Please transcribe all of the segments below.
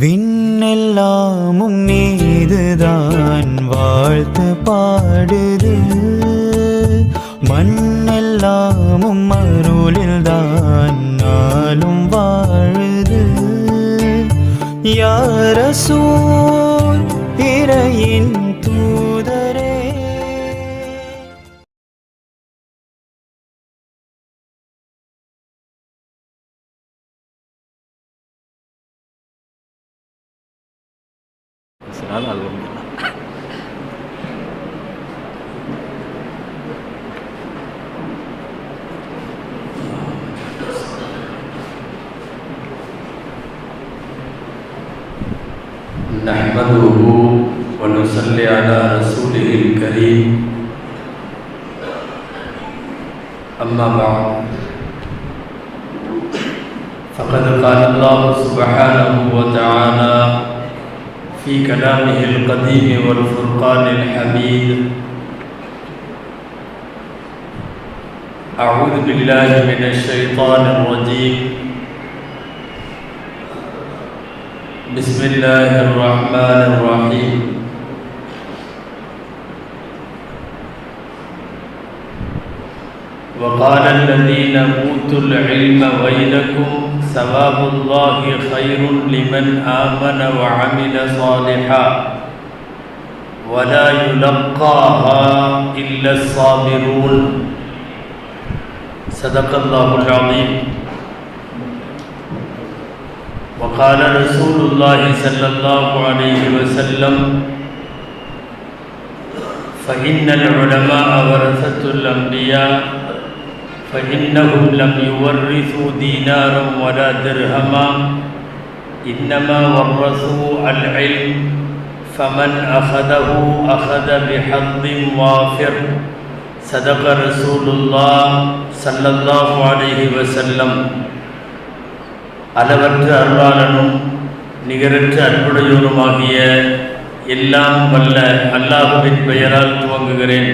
விண்ணெல்லாமும் நீதுதான் வாழ்த்து பாடுது, மண்ணெல்லாமும் அருளில்தான் நாளும் வாழுது. யா ரசூல் இறையின் தூதரே. नहमदुहु व नुसल्ली अला रसूलिहिल करीम, अम्मा बअद, फ़क़द क़ाल अल्लाहु सुब्हानहु व तआला फ़ी कलामिहिल क़दीम वल फ़ुरक़ानिल हमीद, अऊज़ु बिल्लाहि मिनश शैतानिर रजीम, बिस्मिल्लाहिर्रहमानिर्रहीम। वक़ाल अल्लज़ीन ऊतुल इल्म वैलकुम सवाबुल्लाहि खैरुन लिमन आमन व अमिल सालिहा वला युलक़्क़ाहा इल्ला अस्साबिरून। सदक़ल्लाहुल अज़ीम। वक़ाल रसूलुल्लाहि सल्लल्लाहु अलैहि वसल्लम फ़इन्नल उलमाअ वरसतुल अंबिया फ़इन्नहुम लम युवर्रिसू दीनारन वला दिरहमा इन्नमा वर्रसू अल इल्म फ़मन अख़ज़हु अख़ज़ बिहज़्ज़िन वाफ़िर। सदक़ रसूलुल्लाह सल्लल्लाहु अलैहि वसल्लम। அளவற்ற அருளாளனும் நிகரற்ற அன்புடையோனுமாகிய எல்லாம் வல்ல அல்லாஹுவின் பெயரால் துவங்குகிறேன்.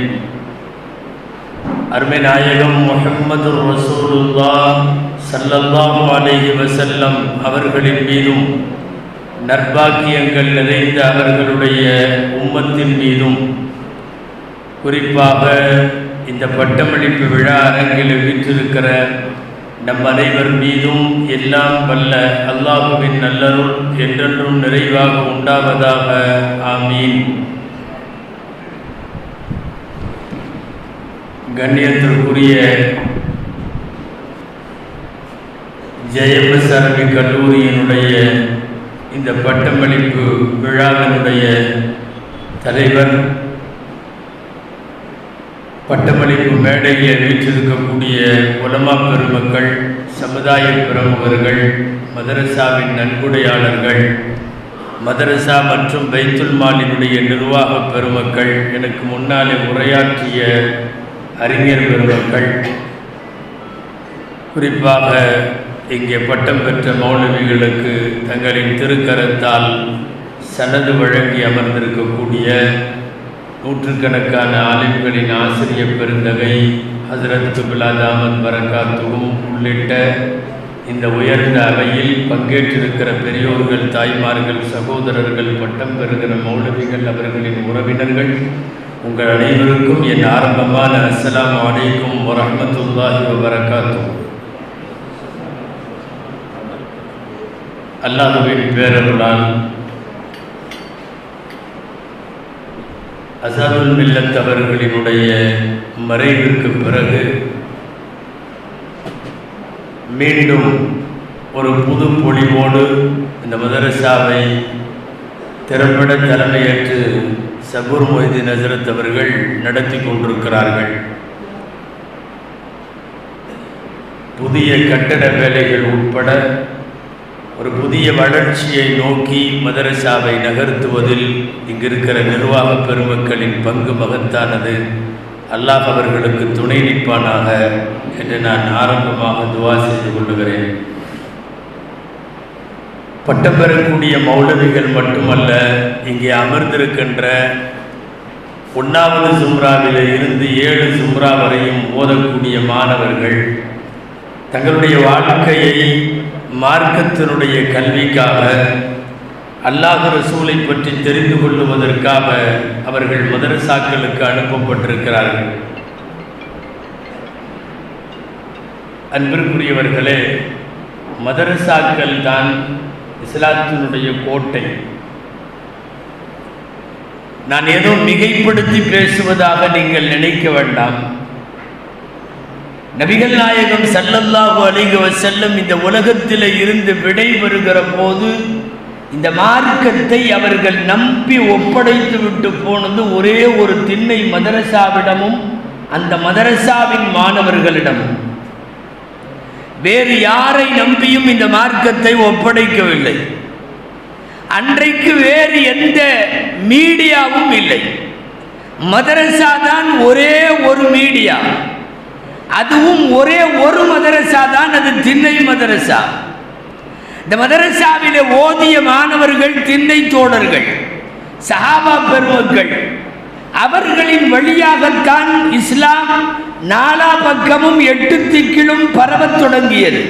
அருமை நாயகம் முஹம்மது ரசூலுல்லாஹ் ஸல்லல்லாஹு அலைஹி வஸல்லம் அவர்களின் மீதும் நற்பாக்கியங்கள் நிறைந்த அவர்களுடைய உம்மத்தின் மீதும், குறிப்பாக இந்த பட்டமளிப்பு விழா அரங்கில் வீற்றிருக்கிற நம் அனைவர் மீதும் எல்லாம் வல்ல அல்லாஹுவின் நல்லருள் என்றென்றும் நிறைவாக உண்டாவதாக. ஆமீன். கண்ணியத்திற்குரிய ஜெயபஸ் அரபிக் கல்லூரியினுடைய இந்த பட்டமளிப்பு விழாவினுடைய தலைவர், பட்டமளிப்பு மேடையில் வீற்றிருக்கக்கூடிய உலமா பெருமக்கள், சமுதாய பிரமுகர்கள், மதரசாவின் நன்கொடையாளர்கள், மதரசா மற்றும் பைத்துல் மாலினுடைய நிர்வாக பெருமக்கள், எனக்கு முன்னாலே உரையாற்றிய அறிஞர் பெருமக்கள், குறிப்பாக இங்கே பட்டம் பெற்ற மௌலவிகளுக்கு தங்களின் திருக்கரத்தால் சனது வழங்கி அமர்ந்திருக்கக்கூடிய நூற்றுக்கணக்கான ஆலிம்களின் ஆசிரியர் பெருந்தகை ஹஸரத் கிப்லா தாமத் பரக்காத்துஹும் உள்ளிட்ட இந்த உயர்ந்த அவையில் பங்கேற்றிருக்கிற பெரியோர்கள், தாய்மார்கள், சகோதரர்கள், பட்டம் பெறுகிற மௌலவிகள், அவர்களின் உறவினர்கள், உங்கள் அனைவருக்கும் என் ஆரம்பமான அஸ்ஸலாமு அலைக்கும் வரஹ்மத்துல்லாஹி வபரகாத்துஹு. அல்லாஹ்வின் பேரருளால் அஸாதுல் மில்லத் அவர்களினுடைய மறைவிற்கு பிறகு மீண்டும் ஒரு புது பொலிவோடு இந்த மதரசாவை திறம்பட தலைமையேற்று சபூர் மொய்தீன் ஹஸரத் அவர்கள் நடத்தி கொண்டிருக்கிறார்கள். புதிய கட்டட வேலைகள் உட்பட ஒரு புதிய வளர்ச்சியை நோக்கி மதரசாவை நகர்த்துவதில் இங்கிருக்கிற நிர்வாக பெருமக்களின் பங்கு மகத்தானது. அல்லாஹ் அவர்களுக்கு துணை நிற்பானாக என்று நான் ஆரம்பமாக துவா செய்து கொள்ளுகிறேன். பட்டம் பெறக்கூடிய மௌலவிகள் மட்டுமல்ல, இங்கே அமர்ந்திருக்கின்ற 1வது சும்ராவிலே இருந்து 7 சும்ரா வரையும் ஓதக்கூடிய மாணவர்கள் தங்களுடைய வாழ்க்கையை மார்க்கத்தினுடைய கல்விக்காக, அல்லாஹ் ரசூலை பற்றி தெரிந்து கொள்ளுவதற்காக அவர்கள் மதரசாக்களுக்கு அனுப்பப்பட்டிருக்கிறார்கள். அன்பிற்குரியவர்களே, மதரசாக்கள் தான் இஸ்லாத்தினுடைய கோட்டை. நான் ஏதோ மிகைப்படுத்தி பேசுவதாக நீங்கள் நினைக்க வேண்டாம். நபிகள் நாயகம் ஸல்லல்லாஹு அலைஹி வஸல்லம் இந்த உலகத்தில் இருந்து விடைபெறுகிற போது இந்த மார்க்கத்தை அவர்கள் நம்பி ஒப்படைத்து விட்டு போனது ஒரே ஒரு திண்ணை மதரசாவிடமும் அந்த மதரசாவின் மாணவர்களிடமும். வேறு யாரை நம்பியும் இந்த மார்க்கத்தை ஒப்படைக்கவில்லை. அன்றைக்கு வேறு எந்த மீடியாவும் இல்லை. மதரசா தான் ஒரே ஒரு மீடியா. அதுவும் ஒரே ஒரு மதரசா தான், அது திண்ணை மதரசா. இந்த மதரசாவிலே ஓதிய மாணவர்கள் திண்ணை தோழர்கள், சஹாபா பெருமக்கள். அவர்களின் வழியாகத்தான் இஸ்லாம் நாலா பக்கமும் 8 திக்கிலும் பரவத் தொடங்கியது.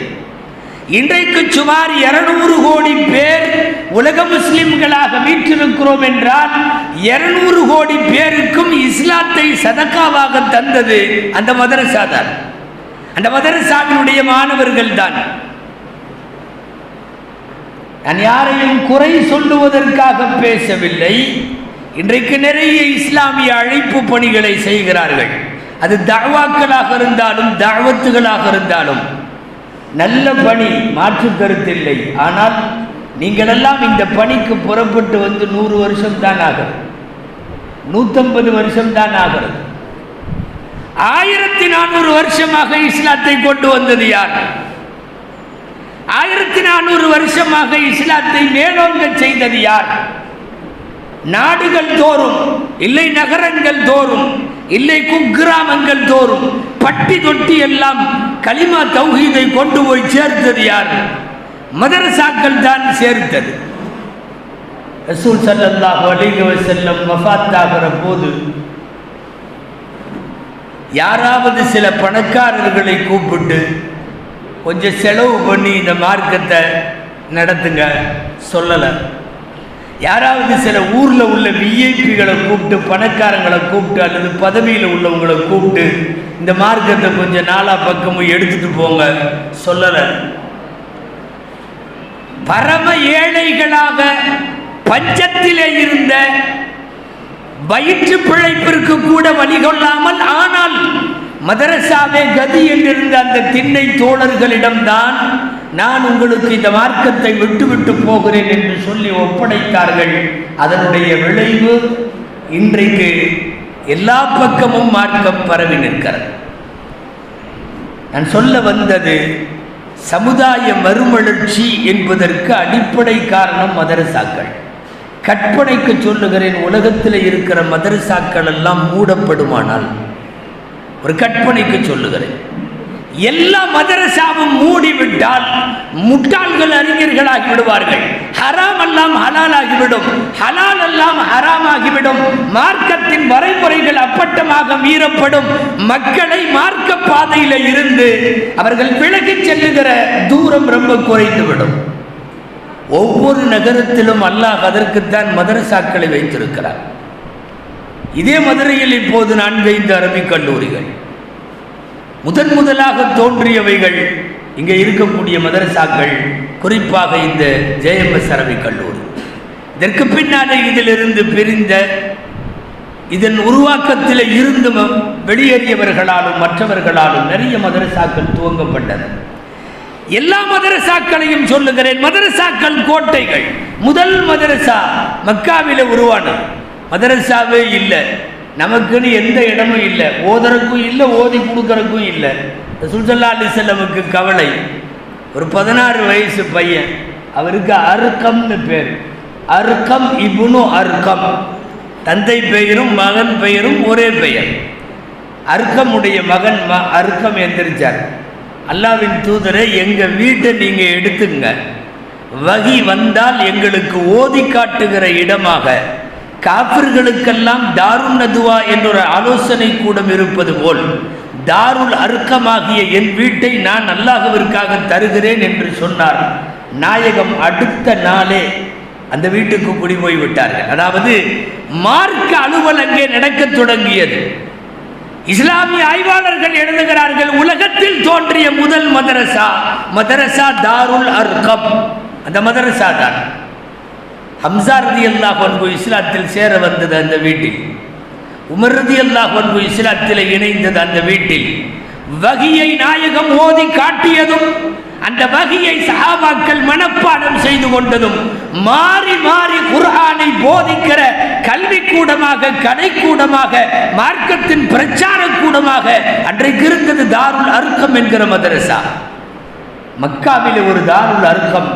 இன்றைக்கு சுமார் 200 கோடி பேர் உலக முஸ்லிம்களாக வீற்றிருக்கிறோம் என்றால் 200 கோடி பேருக்கும் இஸ்லாத்தை சதக்காவாக தந்தது அந்த மதரசா தான், அந்த மதரசாவினுடைய மாணவர்கள் தான். நான் யாரையும் குறை சொல்லுவதற்காக பேசவில்லை. இன்றைக்கு நிறைய இஸ்லாமிய அழைப்பு பணிகளை செய்கிறார்கள். அது தஅவாக்களாக இருந்தாலும் தஅவத்துகளாக இருந்தாலும் நல்ல பணி, மாற்று கருத்தில்லை. ஆனால் நீங்கள் எல்லாம் இந்த பணிக்கு புறப்பட்டு வந்து 100 வருஷம் தான் ஆகிறது, 150 வருஷம் தான் ஆகிறது. 1400 வருஷமாக இஸ்லாத்தை கொண்டு வந்தது யார்? 1400 வருஷமாக இஸ்லாத்தை மேலோங்க செய்தது யார்? நாடுகள் தோறும் இல்லை, நகரங்கள் தோறும் இல்லை, குக்கிராமங்கள் தோறும் பட்டி தொட்டி எல்லாம் கலிமா தௌஹீதை கொண்டு போய் சேர்த்தது யார்? மதரசாக்கள் தான் சேர்த்தது. ரசூல் ஸல்லல்லாஹு அலைஹி வஸல்லம் வஃபாத்தாகிற போது யாராவது சில பணக்காரர்களை கூப்பிட்டு கொஞ்சம் செலவு பண்ணி இந்த மார்க்கத்தை நடத்துங்க சொல்லலை. யாராவது சில ஊரில் உள்ள விஐபிகளை கூப்பிட்டு, பணக்காரங்களை கூப்பிட்டு, அல்லது பதவியில் உள்ளவங்களை கூப்பிட்டு இந்த மார்க்கத்தை கொஞ்சம் நாலா பக்கமும் எடுத்துட்டு போங்க சொல்லலை. பரம ஏழைகளாக பஞ்சத்திலே இருந்த, வயிற்று பிழைப்பிற்கு கூட வழிகொள்ளாமல், ஆனால் மதரசாவே கதி என்றிருந்த அந்த திண்ணை தோழர்களிடம்தான் நான் உங்களுக்கு இந்த மார்க்கத்தை விட்டுவிட்டு போகிறேன் என்று சொல்லி ஒப்படைத்தார்கள். அதனுடைய விளைவு இன்றைக்கு எல்லா பக்கமும் மார்க்கம் பரவி நிற்கிறது. நான் சொல்ல வந்தது, சமுதாய மறுமலர்ச்சி என்பதற்கு அடிப்படை காரணம் மதரசாக்கள். கற்பனைக்கு சொல்லுகிறேன், உலகத்தில் இருக்கிற மதரசாக்கள் எல்லாம் மூடப்படுமானால், ஒரு கற்பனைக்கு சொல்லுகிறேன், எல்லா மதரசாவும் மூடிவிட்டால் முட்டாள்கள் அறிஞர்களாகி விடுவார்கள். ஹராம் எல்லாம் ஹலால் ஆகிவிடும், ஹலால் எல்லாம் ஹராம் ஆகிவிடும். மார்க்கத்தின் வரைமுறைகள் அப்பட்டமாக மீறப்படும். மக்களை மார்க்க பாதையில இருந்து அவர்கள் விலகி செல்லுகிற தூரம் ரொம்ப குறைந்துவிடும். ஒவ்வொரு நகரத்திலும் அல்லாஹ் அதற்குத்தான் மதரசாக்களை வைத்திருக்கிறார். இதே மதுரையில் இப்போது 4-5 அரபிக் கல்லூரிகள் முதலாக தோன்றியவைகள். இங்கே இருக்கக்கூடிய மதரசாக்கள், குறிப்பாக இந்த ஜேஎம்எஸ் அரபிக் கல்லூரி, இதற்கு பின்னாலே இதிலிருந்து பிரிந்த, இதன் உருவாக்கத்தில் இருந்து வெளியேறியவர்களாலும் மற்றவர்களாலும் நிறைய மதரசாக்கள் துவங்கப்பட்டன. எல்லா மதரசாக்களையும் சொல்லுகிறேன், மதரசாக்கள் கோட்டைகள். முதல் மதரசா மக்காவில உருவானது. மதரசாவே இல்லை, நமக்குன்னு எந்த இடமும் இல்லை, ஓதறக்கும் இல்லை, ஓதி கொடுக்கறக்கும் இல்லை. ரசூல் ஸல்லல்லாஹு அலைஹி வஸல்லமுக்கு கவலை. ஒரு 16 வயசு பையன், அவருக்கு அர்கம்னு பேர், அர்கம் இப்னு அர்கம். தந்தை பெயரும் மகன் பெயரும் ஒரே பெயர். அர்கமுடைய மகன் அர்கம் எந்திரிச்சார், அல்லாஹ்வின் தூதரை, எங்கள் வீட்டை நீங்கள் எடுத்துங்க, வகி வந்தால் எங்களுக்கு ஓதி காட்டுகிற இடமாக, காஃபிர்களுக்கெல்லாம் தாருல் நதுவா என்ற ஒரு ஆலோசனை கூடம் இருப்பது போல் தாருல் அர்கமாகிய என் வீட்டை நான் அல்லாஹ்விற்காக தருகிறேன் என்று சொன்னார். நாயகம் அடுத்த நாளே அந்த வீட்டுக்கு குடி போய் விட்டார்கள். அதாவது மார்க்க அலுவல் அங்கே நடக்க தொடங்கியது. இஸ்லாமிய ஆய்வாளர்கள் எழுதுகிறார்கள், உலகத்தில் தோன்றிய முதல் மதரசா தாருல் அர்கம். அந்த மதரசா தான் ஹம்சா ரலியல்லாஹு அன்ஹு இஸ்லாத்தில் சேர வந்தது அந்த வீட்டில். உமர் ரலியல்லாஹு அன்ஹு இஸ்லாத்தில் இணைந்தது அந்த வீட்டில். வகியை நாயகம் ஓதி காட்டியதும் அந்த வகியை சஹாபாக்கள் மனப்பாடம் செய்து கொண்டதும் மாறி மாறி குர்ஆனை போதிக்கிற கல்வி கூடமாக, கடைக்கூடமாக, மார்க்கத்தின் பிரச்சார கூடமாக அன்றைக்கு இருந்தது தாருல் அர்கம் என்கிற மதரசா. மக்காவிலே ஒரு தாருல் அர்கம்,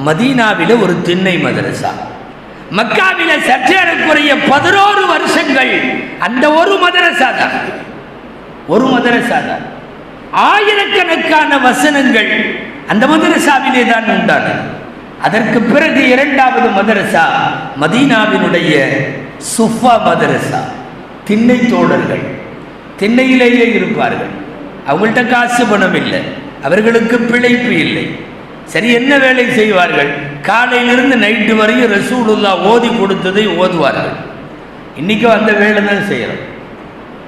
மதீனாவிலே ஒரு திண்ணை மதரசா. மக்காவிலே சற்றேறக்குறைய 11 வருஷங்கள் அந்த ஒரு மதரசா தான். ஆயிரக்கணக்கான வசனங்கள் அந்த மதரசாவிலே தான் உண்டானது. அதற்கு பிறகு இரண்டாவது மதரசா மதீனாவினுடைய சுஃபா மதரசா. திண்ணை தோழர்கள் திண்ணையிலேயே இருப்பார்கள். அவங்கள்ட்ட காசு பணம் இல்லை, அவர்களுக்கு பிழைப்பு இல்லை. சரி, என்ன வேலை செய்வார்கள்? காலையிலிருந்து நைட்டு வரையும் ரசூலுல்லாஹ் ஓதி கொடுத்ததை ஓதுவார்கள். இன்றைக்கும் அந்த வேலை தான் செய்கிறோம்.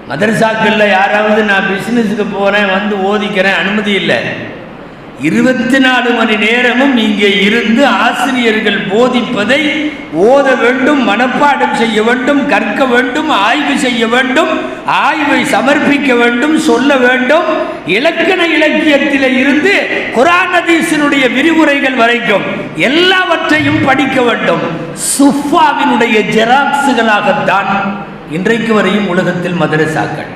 மதரசாக்களில் யாராவது நான் பிஸ்னஸுக்கு போகிறேன் வந்து ஓதிக்கிறேன் அனுமதி இல்லை. 24 மணி நேரமும் இங்கே இருந்து ஆசிரியர்கள் போதிப்பதை ஓத வேண்டும், மனப்பாடம் செய்ய வேண்டும், கற்க வேண்டும், ஆய்வு செய்ய வேண்டும், ஆய்வை சமர்ப்பிக்க வேண்டும், சொல்ல வேண்டும். இலக்கண இலக்கியத்தில் இருந்து குர்ஆன் ஹதீஸினுடைய விரிவுரைகள் வரைக்கும் எல்லாவற்றையும் படிக்க வேண்டும். சுஃபாவினுடைய ஜெராக்ஸுகளாகத்தான் இன்றைக்கு வரையும் உலகத்தில் மதரசாக்கள்.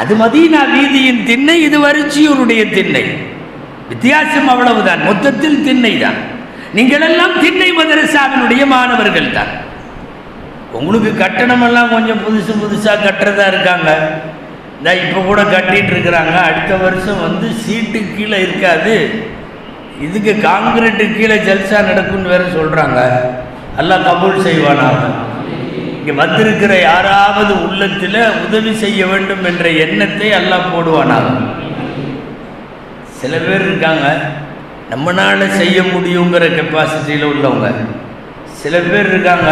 அது மதீனா வீதியின் திண்ணை, இது வரிச்சியூருடைய திண்ணை. வித்தியாசம் அவ்வளவுதான், மொத்தத்தில் திண்ணை தான். நீங்கள் எல்லாம் திண்ணை மதரசாவினுடைய மாணவர்கள் தான். உங்களுக்கு கட்டணமெல்லாம் கொஞ்சம் புதுசாக கட்டுறதா இருக்காங்க. இந்த இப்போ கூட கட்டிட்டு இருக்கிறாங்க. அடுத்த வருஷம் வந்து சீட்டு கீழே இருக்காது, இதுக்கு காங்கிரீட்டு கீழே ஜல்சா நடக்கும்னு வேற சொல்கிறாங்க. அல்லாஹ் கபூல் செய்வானாக. இங்கே வந்திருக்கிற யாராவது உள்ளத்தில் உதவி செய்ய வேண்டும் என்ற எண்ணத்தை அல்லாஹ் போடுவானாக. சில பேர் இருக்காங்க, நம்மளால் செய்ய முடியுங்கிற கெப்பாசிட்டியில் உள்ளவங்க. சில பேர் இருக்காங்க,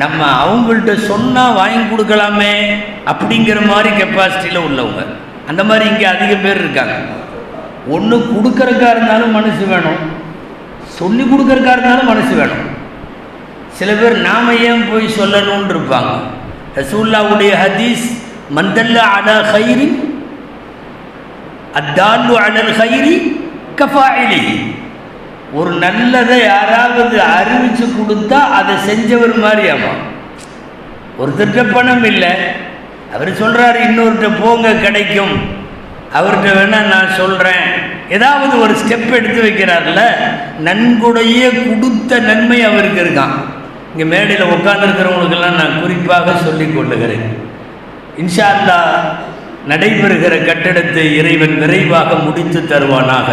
நம்ம அவங்கள்ட்ட சொன்னால் வாங்கி கொடுக்கலாமே அப்படிங்கிற மாதிரி கெப்பாசிட்டியில் உள்ளவங்க. அந்த மாதிரி இங்கே அதிக பேர் இருக்காங்க. ஒன்று கொடுக்கறக்கா இருந்தாலும் மனசு வேணும், சொல்லி கொடுக்கறக்கா இருந்தாலும் மனசு வேணும். சில பேர் நாம ஏன் போய் சொல்லணும்னு இருப்பாங்க. ரசூலுல்லாஹ்வுடைய ஹதீஸ், மந்தல்ல அலா கைரி அத்தாலு அலல் கைரி கஃபாயிலிஹி. ஒரு நல்லதை யாராவது அறிவிச்சு கொடுத்தா அதை செஞ்சவர் மாதிரி. ஆமாம், ஒருத்தர்கிட்ட பணம் இல்லை, அவர் சொல்கிறாரு இன்னொருத்த போங்க கிடைக்கும், அவர்கிட்ட வேணால் நான் சொல்கிறேன், ஏதாவது ஒரு ஸ்டெப் எடுத்து வைக்கிறார்ல, நன்கொடைய கொடுத்த நன்மை அவருக்கு இருக்கான். இங்கே மேடையில் உட்கார்ந்துருக்கிறவங்களுக்கெல்லாம் நான் குறிப்பாக சொல்லிக் கொள்ளுகிறேன். இன்ஷா அல்லாஹ் நடைபெறுகிற கட்டடத்தை இறைவன் விரைவாக முடித்து தருவானாக.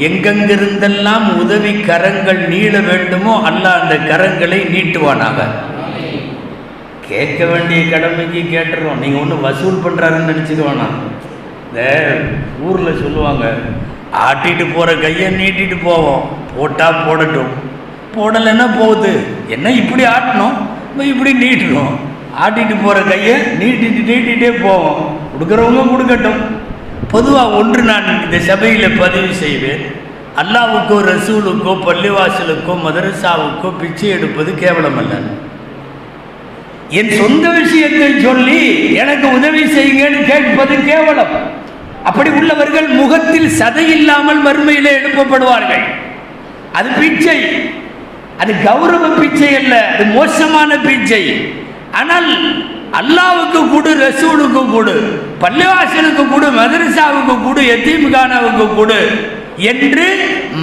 எங்கெங்கிருந்தெல்லாம் உதவி கரங்கள் நீள வேண்டுமோ அல்லாஹ் அந்த கரங்களை நீட்டுவானாக. கேட்க வேண்டிய கடமைக்கு கேட்டுறோம். நீங்கள் ஒன்றும் வசூல் பண்ணுறாருன்னு நினச்சிக்க வேணாம். இந்த ஊரில் சொல்லுவாங்க, ஆட்டிட்டு போகிற கையை நீட்டிட்டு போவோம், போட்டால் போடட்டும், போடலைன்னா போகுது, என்ன இப்படி ஆட்டணும், இப்படி நீட்டணும். ஆட்டிட்டு போகிற கையை நீட்டிகிட்டே போவோம், கொடுக்குறவங்க கொடுக்கட்டும். பொதுவாக ஒன்று நான் இந்த சபையில் பதிவு செய்வேன், அல்லாவுக்கோ ரசூலுக்கோ பள்ளிவாசலுக்கோ மதரசாவுக்கோ பிச்சை எடுப்பது கேவலம் அல்ல. என் சொந்த விஷயத்தை சொல்லி எனக்கு உதவி செய்யுங்கன்னு கேட்பது கேவலம். அப்படி உள்ளவர்கள் முகத்தில் சதை இல்லாமல் மறுமையிலே எழுப்பப்படுவார்கள். அது பிச்சை, அது கௌரவ பிச்சை அல்ல, அது மோசமான பிச்சை. ஆனால் அல்லாவுக்கு கொடு, ரசூலுக்கு கொடு, பள்ளிவாசலுக்கு கொடு, மதரசாவுக்கு கொடு, எத்தீம்கானாவுக்கு கொடு என்று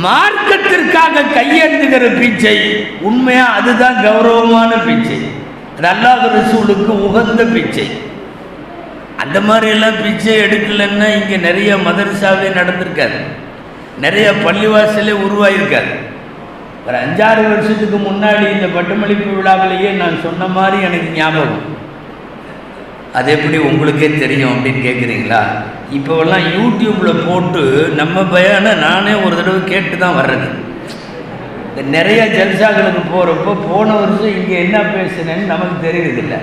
மார்க்கத்திற்காக கையெழுந்துகிற பிச்சை உண்மையா அதுதான் கௌரவமான பிச்சை. அது அல்லாஹ் ரசூலுக்கு உகந்த பிச்சை. அந்த மாதிரியெல்லாம் பிச்சை எடுக்கலைன்னா இங்கே நிறைய மதரசாவே நடந்திருக்காது, நிறைய பள்ளிவாசலே உருவாயிருக்காது. ஒரு 5-6 வருஷத்துக்கு முன்னாடி இந்த பட்டமளிப்பு விழாவிலேயே நான் சொன்ன மாதிரி எனக்கு ஞாபகம். அது எப்படி உங்களுக்கே தெரியும் அப்படின்னு கேட்குறீங்களா? இப்போவெல்லாம் யூடியூப்பில் போட்டு நம்ம பயானை நானே ஒரு தடவை கேட்டு தான் வர்றது. நிறைய ஜல்சாக்களுக்கு போகிறப்போ போன வருஷம் இங்கே என்ன பேசுனேன்னு நமக்கு தெரியுறதில்லை.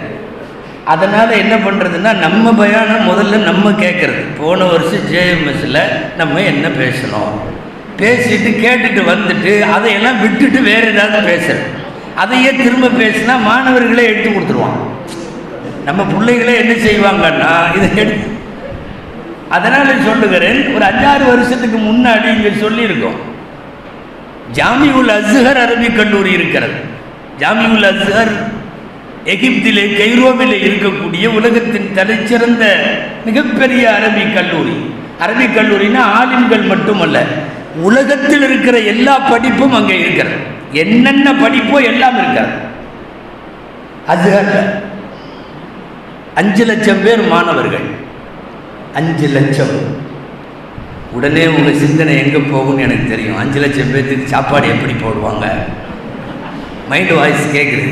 அதனால் என்ன பண்ணுறதுன்னா நம்ம பயானம் முதல்ல நம்ம கேட்குறது. போன வருஷம் ஜேஎம்எஸில் நம்ம என்ன பேசணும் பேசிட்டு கேட்டுட்டு வந்துட்டு அதையெல்லாம் விட்டுட்டு வேறு ஏதாவது பேசுறது. அதையே திரும்ப பேசினா மாணவர்களே எடுத்து கொடுத்துருவாங்க. நம்ம பிள்ளைகளே என்ன செய்வாங்கன்னா இதை எடுத்து. அதனால் சொல்லுகிறேன், ஒரு 5-6 வருஷத்துக்கு முன்னாடி இங்கே சொல்லியிருக்கோம், ஜாமிஉல் அஸ்ஹர் அரபிக் கல்லூரி இருக்கிறது. ஜாமிஉல் அஸ்ஹர் எகிப்திலே கைரோவிலே இருக்கக்கூடிய உலகத்தின் தலைச்சிறந்த மிகப்பெரிய அரபிக் கல்லூரி. அரபிக் கல்லூரினா ஆலிம்கள் மட்டுமல்ல, உலகத்தில் இருக்கிற எல்லா படிப்பும் அங்கே இருக்கிறது. என்னென்ன படிப்போ எல்லாம் இருக்கிறது. அஸ்ஹர்ல 5 லட்சம் பேர் மாணவர்கள். 5 லட்சம். உடனே உங்கள் சிந்தனை எங்கே போகும்னு எனக்கு தெரியும். 5 லட்சம் பேர்த்துக்கு சாப்பாடு எப்படி போடுவாங்க? மைண்ட் வாய்ஸ் கேட்குது.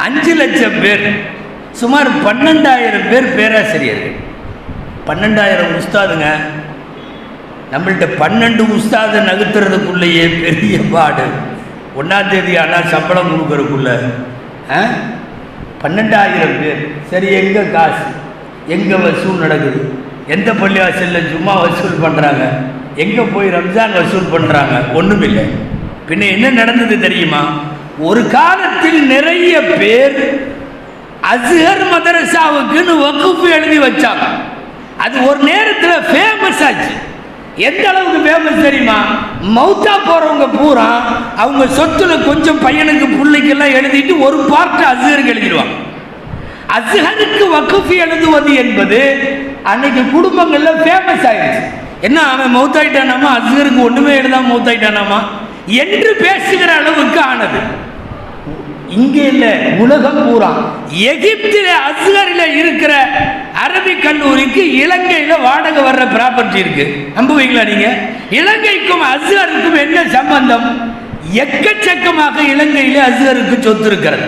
5 லட்சம் பேர், சுமார் 12,000 பேர் பேராசிரியர்கள், 12,000 உஸ்தாதுங்க. நம்மள்கிட்ட 12 உஸ்தாதை நகர்த்துறதுக்குள்ளேயே பெரிய பாடு. 1ஆம் தேதி ஆனால் சம்பளம் கொடுக்கறதுக்குள்ள 12,000 பேர். சரி, எங்கே காசு, எங்கே வசூல் நடக்குது? எந்த பள்ளிவாசலில் சும்மா வசூல் பண்ணுறாங்க? எங்கே போய் ரம்ஜான் வசூல் பண்ணுறாங்க? ஒன்றும் இல்லை. பின்ன என்ன நடந்தது தெரியுமா? ஒரு காலத்தில் நிறைய பேர் அஸ்ஹர் மதரசாவுக்குன்னு வகுப்பு எழுதி வச்சாங்க. அது ஒரு நேரத்தில் ஃபேமஸ் ஆச்சு. எந்த அளவுக்கு ஃபேமஸ் தெரியுமா? மௌத்தா போகிறவங்க பூரா அவங்க சொத்துல கொஞ்சம் பையனுக்கு பிள்ளைக்கெல்லாம் எழுதிட்டு ஒரு பார்ட் அஸ்ஹருக்கு எழுதிடுவாங்க. அஸ்ஹருக்கு வகுப்பு எழுதுவது என்பது அன்னைக்கு குடும்பங்களில் ஃபேமஸ் ஆயிடுச்சு. என்ன, அவன் மௌத்தாயிட்டானாமா, அஸ்ஹருக்கு ஒன்றுமே எழுதாம மௌத்தாயிட்டானாமா என்று பேசுகிற அளவுக்கு ஆனது. இங்கே இல்லை, உலகம் பூரா. எகிப்தில் அஸ்ஹரில் இருக்கிற அரபிக் கல்லூரிக்கு இலங்கையில் வாடகை வர்ற ப்ராப்பர்ட்டி இருக்கு. நம்புவீங்களா நீங்க? இலங்கைக்கும் அஸ்ஹருக்கும் என்ன சம்பந்தம்? எக்கச்சக்கமாக இலங்கையிலே அஸ்ஹருக்கு சொத்து இருக்கிறது.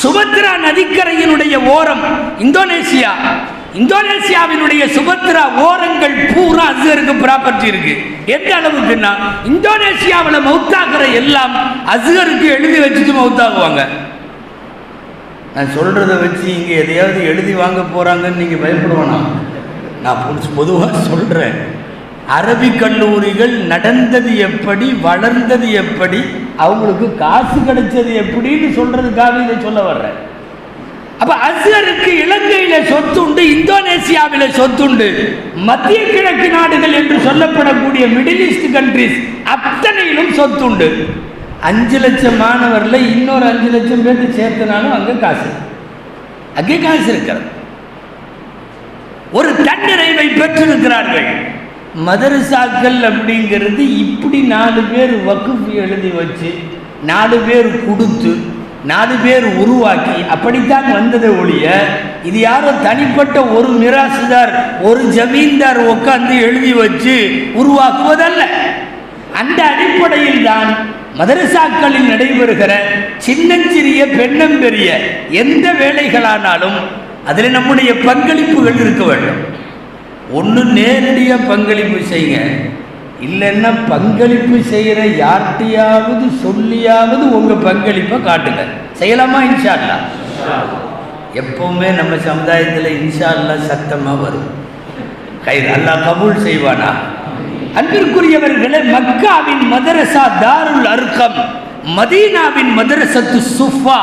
சுமத்ரா நதிக்கரையினுடைய ஓரம் இந்தோனேசியாவினுடைய சுமத்ரா ஓரங்கள் பூரா அஸ்ஹருக்கு ப்ராப்பர்ட்டி இருக்கு. எந்த அளவுக்குன்னா, இந்தோனேசியாவில் மௌத்தாகிற எல்லாம் அஸ்ஹருக்கு எழுதி வச்சுட்டு மௌத்தாகுவாங்க. நான் சொல்றதை வச்சு இங்கே எதையாவது எழுதி வாங்க போறாங்கன்னு நீங்க பயப்படுவானா? நான் பொதுவாக சொல்றேன். அரபிக் கல்லூரிகள் நடந்தது எப்படி, வளர்ந்தது எப்படி, அவங்களுக்கு காசு கிடைச்சது எப்படின்னு சொல்றதுக்காக இதை சொல்ல வர்றேன். அப்ப அஸ்ஹருக்கு இலங்கையில சொத்துண்டு, இந்தோனேசியாவில் சொத்துண்டு, மத்திய கிழக்கு நாடுகள் என்று சொல்லப்படக்கூடிய மிடில் ஈஸ்ட் கண்ட்ரிஸ் அத்தனையிலும் சொத்துண்டு. 5 லட்சம் மாணவர்ல இன்னொரு 5 லட்சம் பேருக்கு சேர்த்தனாலும் அங்கே காசு இருக்கிறது. ஒரு தன்னிறைவை பெற்றிருக்கிறார்கள். மதரசாக்கள் அப்படிங்கிறது இப்படி 4 பேர் வகுப்பு எழுதி வச்சு 4 பேர் கொடுத்து 4 பேர் உருவாக்கி அப்படித்தான் வந்ததை ஒழிய, இது யாரோ தனிப்பட்ட ஒரு மிராசுதார் ஒரு ஜமீன்தார் உட்கார்ந்து எழுதி வச்சு உருவாக்குவதல்ல. அந்த அடிப்படையில் தான் மதரசாக்களில் நடைபெறுகிற சின்னஞ்சிறிய பெண்ணம்பெரிய எந்த வேலைகளானாலும் அதில் நம்முடைய பங்களிப்புகள் இருக்க வேண்டும். ஒன்று நேரடியாக பங்களிப்பு செய்யுங்க, இல்லைன்னா பங்களிப்பு செய்கிற யார்கிட்டையாவது சொல்லியாவது உங்கள் பங்களிப்பை காட்டுங்க. செய்யலாமா? இன்ஷா அல்லாஹ். எப்பவுமே நம்ம சமுதாயத்தில் இன்ஷா அல்லாஹ் சத்தமாக வரும். அல்லாஹ் கபூல் செய்வானா? அன்பிற்குரியவர்களே, மக்காவின் மதரசா தாருல் அர்கம், மதீனாவின் மதரசத்து சுஃபா,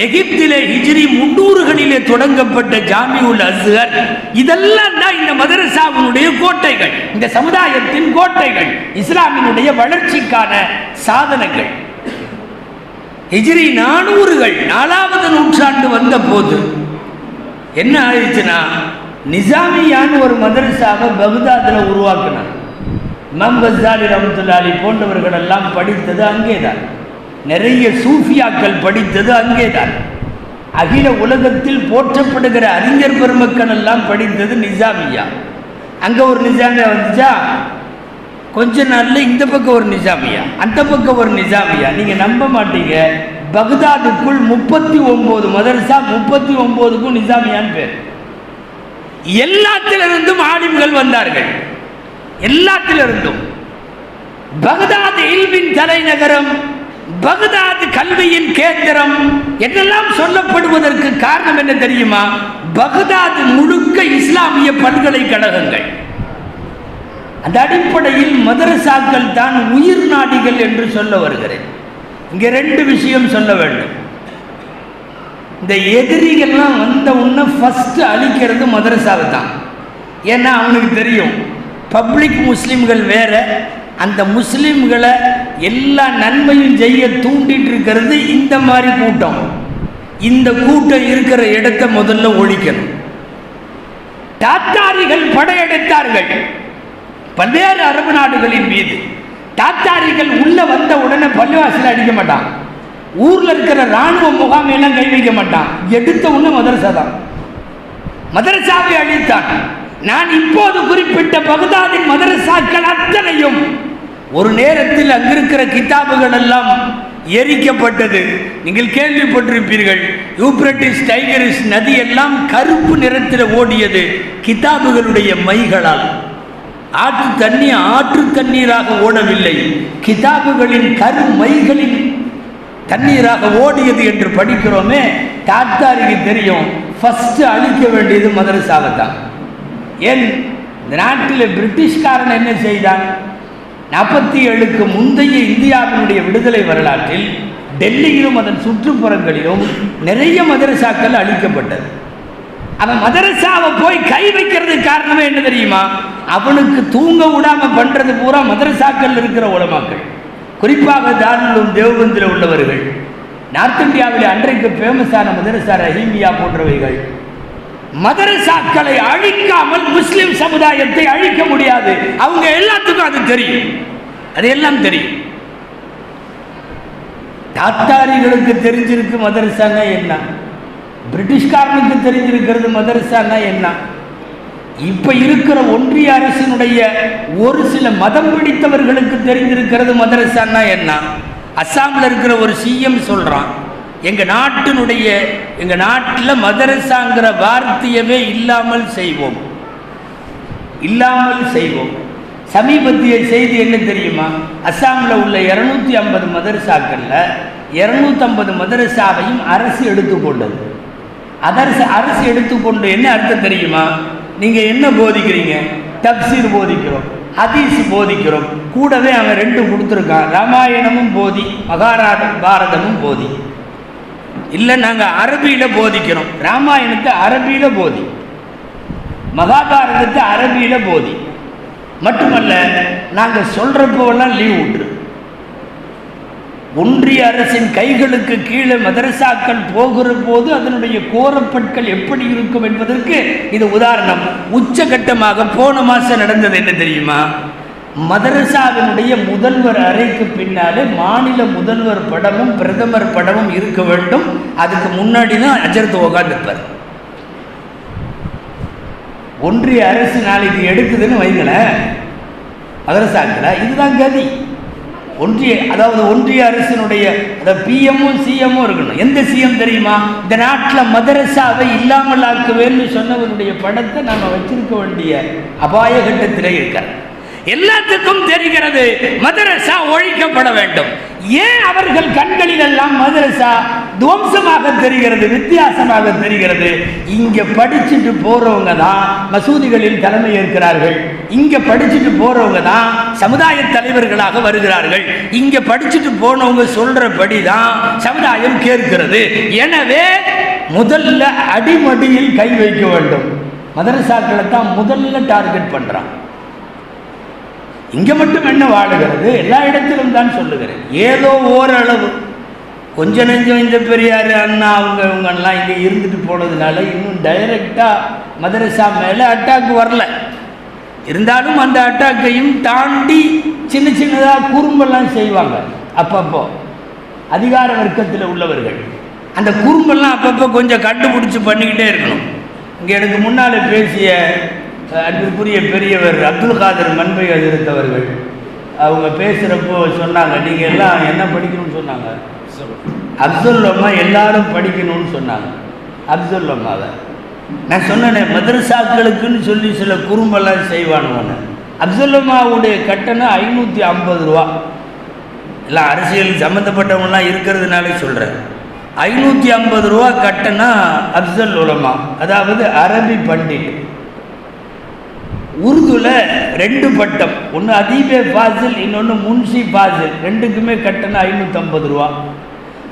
எகிப்திலே ஹிஜ்ரி 300களிலே தொடங்கப்பட்ட ஜாமிஉல் அஸ்ஹர், இதெல்லாம் தான் இந்த மதரசாவினுடைய கோட்டைகள், இந்த சமுதாயத்தின் கோட்டைகள், இஸ்லாமினுடைய வளர்ச்சிக்கான சாதனங்கள். ஹிஜ்ரி 400கள் 4வது நூற்றாண்டு வந்த போது என்ன ஆயிடுச்சுன்னா, நிசாமியான்னு ஒரு மதரசாவை பக்தாதில் உருவாக்கினார். இமாம் கஸ்ஸாலி ரஹ்மத்துல்லாஹி அலைஹி போன்றவர்கள் எல்லாம் படித்தது அங்கேதான். நிறைய சூஃபியாக்கள் படித்தது அங்கேதான். அகில உலகத்தில் போற்றப்படுகிற அறிஞர் பெருமக்கள் எல்லாம் படித்தது நிசாமியா. அங்கே ஒரு நிசாமியா வந்துச்சா, கொஞ்ச நாளில் இந்த பக்கம் ஒரு நிசாமியா, அந்த பக்கம் ஒரு நிசாமியா. நீங்கள் நம்ப மாட்டீங்க, பக்தாதுக்குள் 39 மதரசா, 39க்கும் நிசாமியான்னு பேர். எல்லாத்திலிருந்தும் ஆலிம்கள் வந்தார்கள், எல்லாத்திலிருந்தும். பகதாத் இல்மின் தலைநகரம், பகதாத் கல்வியின் கேந்திரம் என்றெல்லாம் சொல்லப்படுவதற்கு காரணம் என்ன தெரியுமா? பகதாத் முழுக்க இஸ்லாமிய பல்கலைக்கழகங்கள். அந்த அடிப்படையில் மதரசாக்கள் தான் உயிர் நாடிகள் என்று சொல்ல வருகிறேன். இங்கே ரெண்டு விஷயம் சொல்ல வேண்டும். இந்த எதிரிகள்லாம் வந்த உடனே ஃபஸ்ட்டு அழிக்கிறது மதரசாவை தான். ஏன்னா அவனுக்கு தெரியும் பப்ளிக் முஸ்லீம்கள் வேற, அந்த முஸ்லீம்களை எல்லா நன்மையும் செய்ய தூண்டிட்டு இருக்கிறது இந்த மாதிரி கூட்டம். இந்த கூட்டம் இருக்கிற இடத்தை முதல்ல ஒழிக்கணும். தாத்தாரிகள் படையெடுத்தார்கள் பல்வேறு அரபு நாடுகளின் மீது. தாத்தாரிகள் உள்ள வந்த உடனே பள்ளிவாசல அடிக்க மாட்டான், ஊர்ல இருக்கிற ராணுவ முகாமையெல்லாம் கை வைக்க மாட்டான், எடுத்த உடனே மதரசா தான். மதரசாவை அழித்தான். நான் இப்போது குறிப்பிட்ட பகதாதின் மதரசாக்கள் அத்தனையும் ஒரு நேரத்தில் அங்கிருக்கிற கிதாபுகள் எல்லாம் எரிக்கப்பட்டது. நீங்கள் கேள்விப்பட்டிருப்பீர்கள், யூப்ரட்டிஸ் டைகரிஸ் நதி எல்லாம் கருப்பு நிறத்தில் ஓடியது கிதாபுகளுடைய மைகளால். ஆற்று தண்ணீராக ஓடவில்லை, கிதாபுகளின் கருமைகளின் தண்ணீராக ஓடியது என்று படிக்கிறோமே. தாத்தாரிக்கு தெரியும் ஃபர்ஸ்ட் அழிக்க வேண்டியது மதரசாவை தான். ஏன் இந்த நாட்டில் பிரிட்டிஷ்காரன் என்ன செய்தான்? 47க்கு முந்தைய இந்தியாவினுடைய விடுதலை வரலாற்றில் டெல்லியிலும் அதன் சுற்றுப்புறங்களிலும் நிறைய மதரசாக்கள் அழிக்கப்பட்டது. அவன் மதரசாவை போய் கை வைக்கிறதுக்கு காரணமே என்ன தெரியுமா? அவனுக்கு தூங்க விடாம பண்றது பூரா மதரசாக்கள் இருக்கிற உலமாக்கள், குறிப்பாக தாருலும் தேவபந்தில் உள்ளவர்கள். நார்த் இந்தியாவில் அன்றைக்கு ஃபேமஸான மதரசா ரஹீமியா போன்றவைகள். மதரசாக்களை அழிக்காமல் முஸ்லிம் சமுதாயத்தை அழிக்க முடியாது. அவங்க எல்லாத்துக்கும் அது தெரியும், அதெல்லாம் தெரியும். தாத்தாரிகளுக்கு தெரிஞ்சிருக்கு மதரசானா என்ன, பிரிட்டிஷ்காரனுக்கு தெரிஞ்சிருக்கிறது மதரசானா என்ன. இப்ப இருக்கிற ஒன்றிய அரசினுடைய ஒரு சில மதம் பிடித்தவர்களுக்கு தெரிஞ்சிருக்கிறது மதரசானா என்ன. அஸ்ஸாமில் இருக்கிற ஒரு சிஎம் சொல்றான், எங்க நாட்டில் மதரசாங்கிற வார்த்தையவே இல்லாமல் செய்வோம். சமீபத்திய செய்தி என்ன தெரியுமா? அஸ்ஸாமில் உள்ள 250 மதரசாக்கள்ல 250 மதரசாவையும் அரசு எடுத்துக்கொண்டது. அரசு எடுத்துக்கொண்டு என்ன அர்த்தம் தெரியுமா? நீங்க என்ன போதிக்கிறீங்க? தப்சீர் போதிக்கிறோம், ஹதீஸ் போதிக்கிறோம், கூடவே அவன் 2 கொடுத்துருக்கான், ராமாயணமும் போதி, மகாபாரதமும் போதி. இல்லை நாங்கள் அரபியில் போதிக்கிறோம், ராமாயணத்தை அரபியில் போதி, மகாபாரதத்தை அரபியில் போதி. மட்டுமல்ல, நாங்கள் சொல்றப்போலாம் லீவ் விட்டுரு. ஒன்றிய அரசின் கைகளுக்கு கீழே மதரசாக்கள் போகிற போது அதனுடைய கோரப்பட்கள் எப்படி இருக்கும் என்பதற்கு இது உதாரணம். உச்சகட்டமாக போன மாசம் நடந்தது என்ன தெரியுமா? மதரசாவினுடைய முதல்வர் அறைக்கு பின்னாலே மாநில முதல்வர் படமும் பிரதமர் படமும் இருக்க வேண்டும். அதுக்கு முன்னாடி தான் அஜரத் உட்கார்ந்துருப்பார். ஒன்றிய அரசு நாளைக்கு எடுக்குதுன்னு வைங்களேன் மதரசாக்களை, இதுதான் கதி. ஒன்றிய அரசினுடைய பிஎம்மும் சிஎம்மும் இருக்கணும். எந்த சிஎம் தெரியுமா? இந்த நாட்டில் மதரசாவை இல்லாமல் ஆக்குவேன்னு சொன்னவருடைய படத்தை நாம வச்சிருக்க வேண்டிய அபாய கட்டத்திலே இருக்கிறோம். எல்லாத்துக்கும் தெரிகிறது மதரசா ஒழிக்கப்பட வேண்டும். ஏன் அவர்கள் கண்களில் எல்லாம் மதரசா துவம்சமாக தெரிகிறது, வித்தியாசமாக தெரிகிறது? இங்க படிச்சுட்டு போறவங்க தான் மசூதிகளில் தலைமை ஏற்கிறார்கள், இங்க படிச்சுட்டு போறவங்க தான் சமுதாய தலைவர்களாக வருகிறார்கள், இங்க படிச்சுட்டு போனவங்க சொல்றபடிதான் சமுதாயம் கேட்கிறது. எனவே முதல்ல அடிமடியில் கை வைக்க வேண்டும். மதரசாக்களை தான் முதல்ல டார்கெட் பண்றான். இங்க மட்டும் என்ன வாழுகிறது? எல்லா இடத்திலும் தான் சொல்லுகிறேன். ஏதோ ஓரளவு கொஞ்ச நெஞ்சம் இந்த பெரியார் அண்ணா அவங்கெல்லாம் இங்கே இருந்துட்டு போனதுனால இன்னும் டைரக்டா மதரசா மேலே அட்டாக் வரல. இருந்தாலும் அந்த அட்டாக்கையும் தாண்டி சின்ன சின்னதாக குறும்பெல்லாம் செய்வாங்க. அப்பப்போ அதிகார வர்க்கத்தில் உள்ளவர்கள் அந்த குறும்பெல்லாம் அப்பப்போ கொஞ்சம் கண்டுபிடிச்சி பண்ணிக்கிட்டே இருக்கணும். இங்கே எனக்கு முன்னால் பேசிய அன்புக்குரிய பெரியவர் அப்துல் காதர் மன்பை அதிர்த்தவர்கள் அவங்க பேசுகிறப்போ சொன்னாங்க, நீங்கள் எல்லாம் என்ன படிக்கணும்னு சொன்னாங்க? அப்துல்லம்மா எல்லாரும் படிக்கணும்னு சொன்னாங்க. அப்துல்லம்மாவை நான் சொன்னேன், மதரசாக்களுக்குன்னு சொல்லி சில குறும்பெல்லாம் செய்வானுவானு. அப்துல்லமாவுடைய கட்டணம் 550 ரூபா. எல்லாம் அரசியல் சம்மந்தப்பட்டவங்களாம் இருக்கிறதுனாலே சொல்கிறேன். 550 ரூபா கட்டணம் அப்சல் உலமா, அதாவது அரபி பண்டிட். உருதுல 2 பட்டம், ஒன்று அதீபே ஃபாசில், இன்னொன்று முன்சி ஃபாசில். ரெண்டுக்குமே கட்டணம் 550 ரூபா.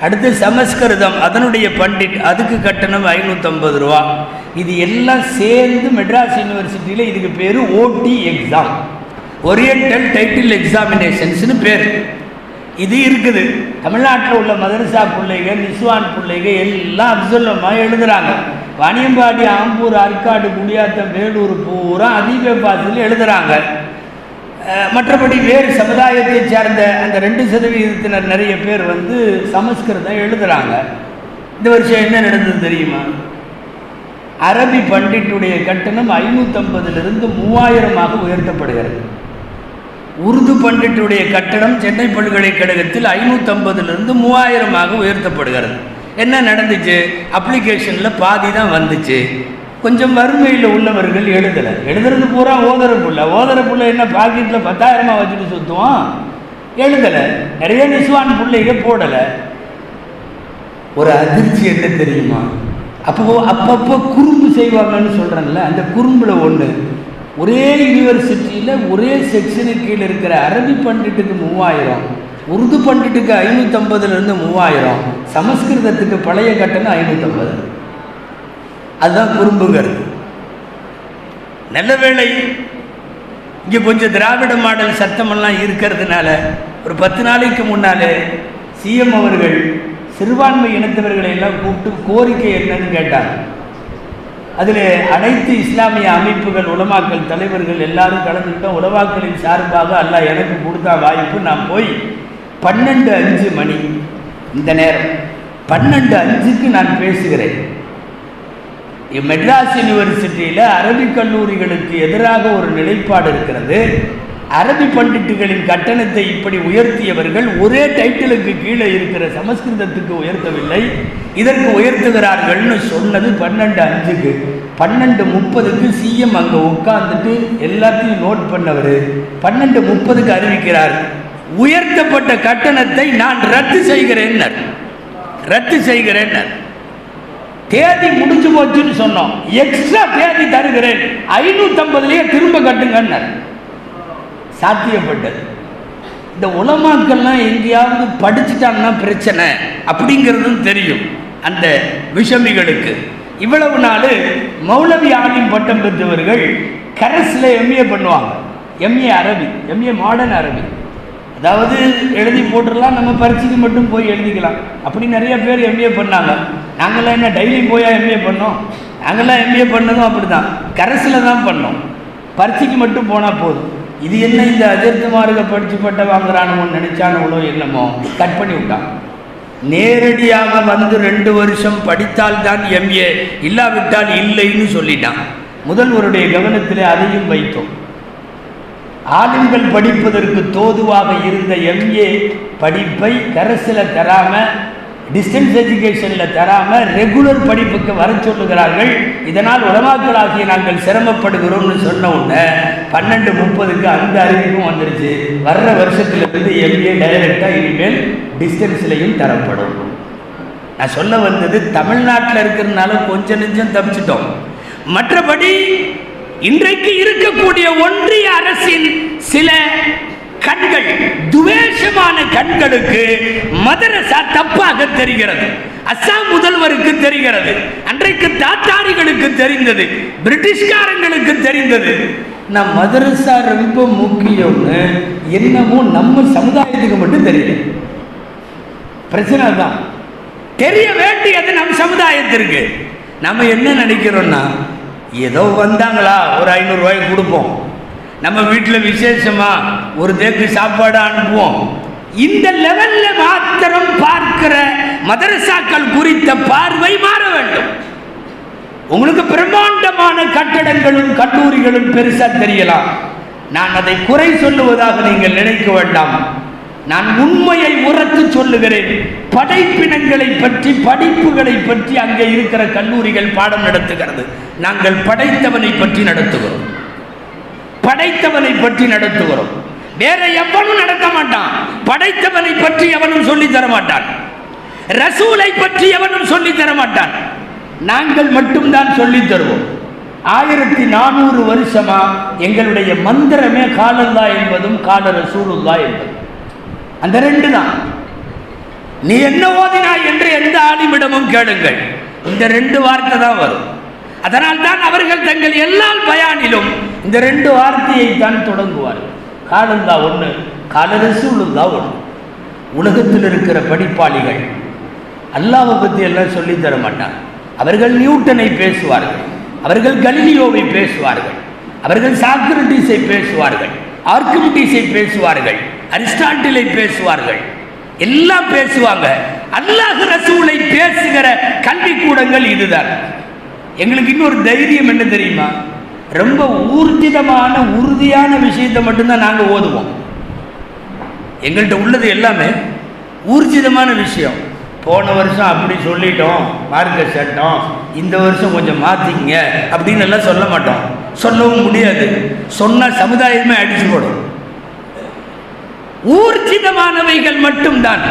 அடுத்து சமஸ்கிருதம், அதனுடைய பண்டிட், அதுக்கு கட்டணம் 550 ரூபா. இது எல்லாம் சேர்ந்து மெட்ராஸ் யூனிவர்சிட்டியில் இதுக்கு பேர் ஓடி எக்ஸாம், ஓரியண்டல் டைட்டில் எக்ஸாமினேஷன்ஸ்னு பேர். இது இருக்குது. தமிழ்நாட்டில் உள்ள மதரசா பிள்ளைங்க, நிஸ்வான் பிள்ளைங்க எல்லாம் அப்துல்லமா எழுதுகிறாங்க. வாணியம்பாடி, ஆம்பூர், ஆற்காடு, குடியாத்தம், வேலூர் பூரா அதீபே ஃபாசில் எழுதுகிறாங்க. மற்றபடி வேறு சமுதாயத்தை சார்ந்த அந்த 2% நிறைய பேர் சமஸ்கிருதம் எழுதுகிறாங்க. இந்த வருஷம் என்ன நடந்தது தெரியுமா? அரபி பண்டிட்டுடைய கட்டணம் 550 3000 உயர்த்தப்படுகிறது. உருது பண்டிட்டுடைய கட்டணம் சென்னை பல்கலைக்கழகத்தில் 550 3000 உயர்த்தப்படுகிறது. என்ன நடந்துச்சு? அப்ளிகேஷனில் பாதி தான் வந்துச்சு. கொஞ்சம் வறுமையில் உள்ளவர்கள் எழுதுறது பூரா ஓதர புள்ள என்ன பாக்கெட்டில் 10,000 வச்சுட்டு சுற்றுவோம், எழுதலை. நிறைய நிஸ்வான் பிள்ளைங்க போடலை. ஒரு அதிர்ச்சி என்ன தெரியுமா? அப்பப்போ குறும்பு செய்வாங்கன்னு சொல்கிறேன்ல, அந்த குறும்பில் ஒன்று, ஒரே யூனிவர்சிட்டியில் ஒரே செக்ஷனுக்கு கீழே இருக்கிற அரபி பண்டிட்டுக்கு 3000, உருது பண்டிட்டுக்கு 550 3000, சமஸ்கிருதத்துக்கு பழைய கட்டணம் 550. அதுதான் குறும்புங்கிறது. நல்ல வேளை இங்கே கொஞ்சம் திராவிட மாடல் சட்டமெல்லாம் இருக்கிறதுனால ஒரு 10 நாளைக்கு முன்னாலே சிஎம் அவர்கள் சிறுபான்மை இனத்தவர்களை எல்லாம் கூப்பிட்டு கோரிக்கை என்னன்னு கேட்டாங்க. அதில் அனைத்து இஸ்லாமிய அமைப்புகள், உலமாக்கள் தலைவர்கள் எல்லாரும் கலந்துக்கிட்டோம். உலமாக்களின் சார்பாக அல்லாஹ் எனக்கு கொடுத்தா வாய்ப்பு. நான் போய் 12:05 மணி, இந்த நேரம் 12:05க்கு நான் பேசுகிறேன். மெட்ராஸ் யூனிவர்சிட்டியில் அரபிக் கல்லூரிகளுக்கு எதிராக ஒரு நிலைப்பாடு இருக்கிறது. அரபி பண்டிட்டுகளின் கட்டணத்தை இப்படி உயர்த்தியவர்கள் ஒரே டைட்டிலுக்கு கீழே இருக்கிற சமஸ்கிருதத்துக்கு உயர்த்தவில்லை, இதற்கு உயர்த்துகிறார்கள்னு சொன்னது 12:05க்கு. 12:30க்கு சிஎம் அங்கே உட்கார்ந்துட்டு எல்லாத்தையும் நோட் பண்ணவர் 12:30க்கு அறிவிக்கிறார், உயர்த்தப்பட்ட கட்டணத்தை நான் ரத்து செய்கிறேன். தேதி முடிஞ்சு போச்சுன்னு சொன்னோம், எக்ஸ்ட்ரா தேதி தருகிறேன், 550 திரும்ப கட்டுங்க சாத்தியப்பட்டது. இந்த உலமாக்கள்லாம் எங்கேயாவது படிச்சுட்டாங்கன்னா பிரச்சனை அப்படிங்கிறதும் தெரியும் அந்த விஷமிகளுக்கு. இவ்வளவு நாள் மௌலவி ஆலிம் பட்டம் பெற்றவர்கள் கரஸில் எம்ஏ பண்ணுவாங்க. எம்ஏ அரபி, எம்ஏ மாடர்ன் அரபி, அதாவது எழுதி போட்டுடலாம், நம்ம பரீட்சைக்கு மட்டும் போய் எழுதிக்கலாம். அப்படி நிறைய பேர் எம்ஏ பண்ணாங்க. நாங்களாம் என்ன டெய்லி போயா எம்ஏ பண்ணோம்? நாங்களாம் எம்ஏ பண்ணதும் அப்படி தான், கரஸில் தான் பண்ணோம், பரீட்சைக்கு மட்டும் போனால் போதும். இது என்ன இந்த அஜர்த்துமார்க படித்து பட்ட வாங்குறானோ நினைச்சானோ என்னமோ கட் பண்ணி விட்டான். நேரடியாக 2 வருஷம் படித்தால்தான் எம்ஏ, இல்லாவிட்டால் இல்லைன்னு சொல்லிட்டான். முதல்வருடைய கவனத்தில் அதையும் வைத்தோம். ஆளுங்கள் படிப்பதற்கு தோதுவாக இருந்த எம்ஏ படிப்பை கரஸில் தராமல், டிஸ்டன்ஸ் எஜுகேஷனில் தராமல் ரெகுலர் படிப்புக்கு வர சொல்லுகிறார்கள். இதனால் உலமாக்களாகிய நாங்கள் சிரமப்படுகிறோம்னு சொன்ன உடனே 12:30க்கு அந்த அறிவிப்பும் வந்துருச்சு. வர்ற வருஷத்திலிருந்து எம்ஏ டைரக்டாக இனிமேல் டிஸ்டன்ஸ்லையும் தரப்படும். நான் சொல்ல வந்தது, தமிழ்நாட்டில் இருக்கிறதுனால கொஞ்சம் நெஞ்சம் தப்பிச்சிட்டோம். மற்றபடி இன்றைக்கு இருக்கக்கூடிய ஒன்றிய அரசின் சில கண்கள், துவேஷமான கண்களுக்கு மதரசா தப்பாக தெரிகிறது. அஸ்ஸாம் முதல்வருக்கு தெரிகிறது, அன்றைக்கு தாத்தாரிகளுக்கு தெரிந்தது, பிரிட்டிஷ்காரங்களுக்கு தெரிந்தது. நான் மதரசா ரொம்ப முக்கியம்னு என்னமோ நம்ம சமுதாயத்துக்கு மட்டும் தெரியல. பிரச்சனை தான், தெரிய வேண்டியது நம் சமுதாயத்திற்கு. நம்ம என்ன நினைக்கிறோம்னா, ஏதோ வந்தாங்களா ஒரு 500 ரூபாய் கொடுப்போம், நம்ம வீட்டில் விசேஷமா ஒரு தேக்கு சாப்பாடு அனுப்புவோம். இந்த லெவல்ல மாத்திரம் பார்க்கிற மதரசாக்கள் குறித்த பார்வை மாற வேண்டும். உங்களுக்கு பிரம்மாண்டமான கட்டடங்களும் கல்லூரிகளும் பெருசா தெரியலாம், நான் அதை குறை சொல்லுவதாக நீங்கள் நினைக்க வேண்டாம். நான் உண்மையை உரத்து சொல்லுகிறேன். படைப்பினங்களை பற்றி, படிப்புகளை பற்றி அங்கே இருக்கிற கல்லூரிகள் பாடம் நடத்துகிறது. நாங்கள் படைத்தவனை பற்றி நடத்துகிறோம். படைத்தவனை பற்றி நடத்துகிறோம். வேற எவனும் நடத்த மாட்டான். படைத்தவனை பற்றி எவனும் சொல்லி தர மாட்டான். ரசூலை பற்றி எவனும் சொல்லி தர மாட்டான். நாங்கள் மட்டும்தான் சொல்லி தருவோம். 1400 வருஷமா எங்களுடைய மந்திரமே காலல்லா என்பதும் கால ரசூலுல்லா என்பதும் அந்த ரெண்டு தான். நீ என்ன ஓதினாய் என்று எந்த ஆலிமிடமும் கேளுங்கள், இந்த 2 வார்த்தை தான் வரும். அதனால் தான் அவர்கள் தங்கள் எல்லா பயானிலும் இந்த 2 வார்த்தையை தான் தொடங்குவார்கள். காலல்லா ஒன்று, கால ரசூலுல்லா ஒன்று. உலகத்தில் இருக்கிற படிப்பாளிகள் அல்லாஹ்வை பற்றி எல்லாம் சொல்லி தர மாட்டாங்க. அவர்கள் நியூட்டனை பேசுவார்கள், அவர்கள் கலீலியோவை பேசுவார்கள், அவர்கள் சாக்ரட்டிஸை பேசுவார்கள், ஆர்க்கிமிடிஸை பேசுவார்கள், அரிஸ்டாட்டிலை பேசுவார்கள், எல்லாம் பேசுவாங்க. அல்லாஹ் ரசூலை பேசுகிற கல்விக்கூடங்கள் இதுதான். எங்களுக்கு இன்னொரு தைரியம் என்ன தெரியுமா? ரொம்ப ஊர்ஜிதமான உறுதியான விஷயத்தை மட்டும்தான் நாங்கள் ஓதுவோம். எங்கள்கிட்ட உள்ளது எல்லாமே ஊர்ஜிதமான விஷயம். போன வருஷம் அப்படி சொல்லிட்டோம், மார்க்க சட்டம், இந்த வருஷம் கொஞ்சம் மாற்றிங்க அப்படின்னு எல்லாம் சொல்ல மாட்டோம். சொல்லவும் முடியாது. சொன்னால் சமுதாயமே அடிச்சு போடும். ஊர்ஜிதமானவைகள் மட்டும்தான்.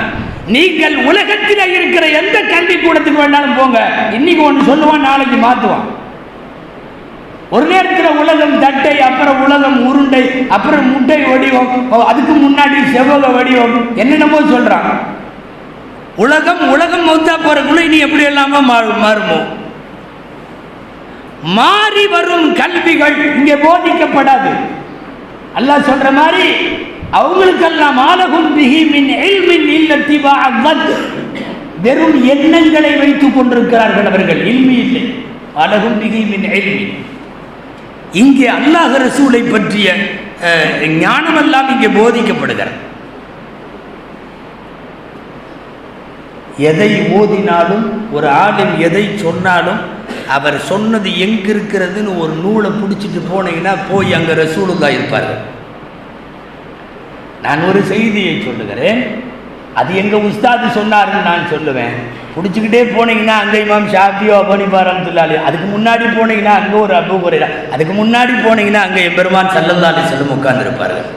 நீங்கள் உலகத்தில் இருக்கிற எந்த கல்வி கூடத்துக்கு வேண்டாலும் போங்க, இன்னைக்கு ஒன்று சொல்லுவான், நாளைக்கு மாற்றுவான். ஒரு நேரத்தில் உலகம் தட்டை, அப்புறம் உலகம் உருண்டை, அப்புறம் முட்டை வடிவம், அதுக்கு முன்னாடி செவ்வக வடிவம், என்னென்னமோ சொல்றான். உலகம் மௌத்தா போறக்குள்ள இனி எப்படி எல்லாமே மாறுமோ. மாறி வரும் கல்விகள் இங்கே போதிக்கப்படாது. அல்லாஹ் சொல்ற மாதிரி அவங்களுக்கெல்லாம் ஆலகும் பிஹி மின் இல்மின் இல்லத்தி வஅத், வெறும் எண்ணங்களை வைத்துக் கொண்டிருக்கிறார்கள் அவர்கள், இல்மி இல்லை. ஆலகும் பிஹி மின் இல்மி. இங்கே அல்லாஹ் ரசூலை பற்றிய ஞானமெல்லாம் இங்கே போதிக்கப்படுகிறது. எதை ஓதினாலும், ஒரு ஆளும் எதை சொன்னாலும், அவர் சொன்னது எங்க இருக்கிறதுன்னு ஒரு நூலை பிடிச்சிட்டு போனீங்கன்னா போய் அங்கே ரசூலுல்லாஹ் இருப்பார்கள். நான் ஒரு செய்தியை சொல்லுகிறேன், அது எங்க உஸ்தாது சொன்னாருன்னு நான் சொல்லுவேன். பிடிச்சிக்கிட்டே போனீங்கன்னா அங்கே இமாம் ஷாஃபியோ அபூ ஹனீஃபா ரஹ்மத்துல்லாஹி, அதுக்கு முன்னாடி போனீங்கன்னா அங்கே ஒரு அபூ ஹுரைரா, அதுக்கு முன்னாடி போனீங்கன்னா அங்கே எம்பெருமான் ஸல்லல்லாஹு அலைஹி வஸல்லம் உட்கார்ந்துருப்பார்கள்.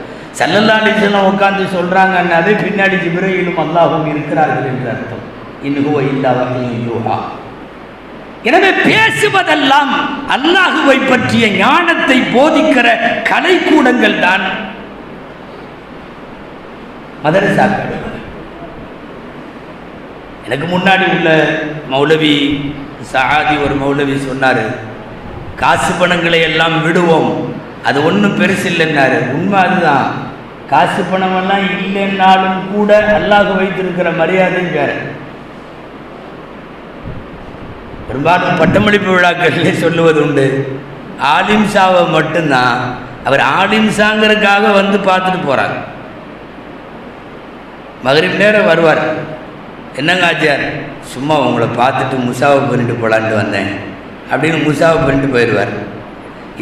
ஸல்லல்லாஹு அலைஹி வஸல்லம் உட்கார்ந்து சொல்கிறாங்கன்னாவே பின்னாடி ஜிப்ரீலும் அல்லாஹும் இருக்கிறார்கள் என்று அர்த்தம். இன் ஹுவ இல்லா வஹ்யுன் யூஹா. எனவே பேசுவதெல்லாம் அல்லாஹுவை பற்றிய ஞானத்தை போதிக்கிற கலைக்கூடங்கள் தான் மதரசாக்கள். எனக்கு முன்னாடி உள்ள மௌலவி சஹாதி ஒரு மௌலவி சொன்னார், காசு பணங்களை எல்லாம் விடுவோம், அது ஒன்றும் பெருசு இல்லைன்னாரு. உண்மை அதுதான். காசு பணமெல்லாம் இல்லைன்னாலும் கூட அல்லாஹ் வைத்திருக்கிற மரியாதையும் வேற. பெரும்பாலும் பட்டமளிப்பு விழாக்களிலே சொல்லுவது உண்டு, ஆலிம்சாவை மட்டும்தான் அவர் ஆலிம்சாங்கிறதுக்காக வந்து பார்த்துட்டு போகிறார். மகரிப் நேரம் வருவார், என்னங்க ஆச்சியார், சும்மா உங்களை பார்த்துட்டு முசாவா பண்ணிட்டு போகலான்ட்டு வந்தேன் அப்படின்னு முசாவா பண்ணிட்டு போயிடுவார்.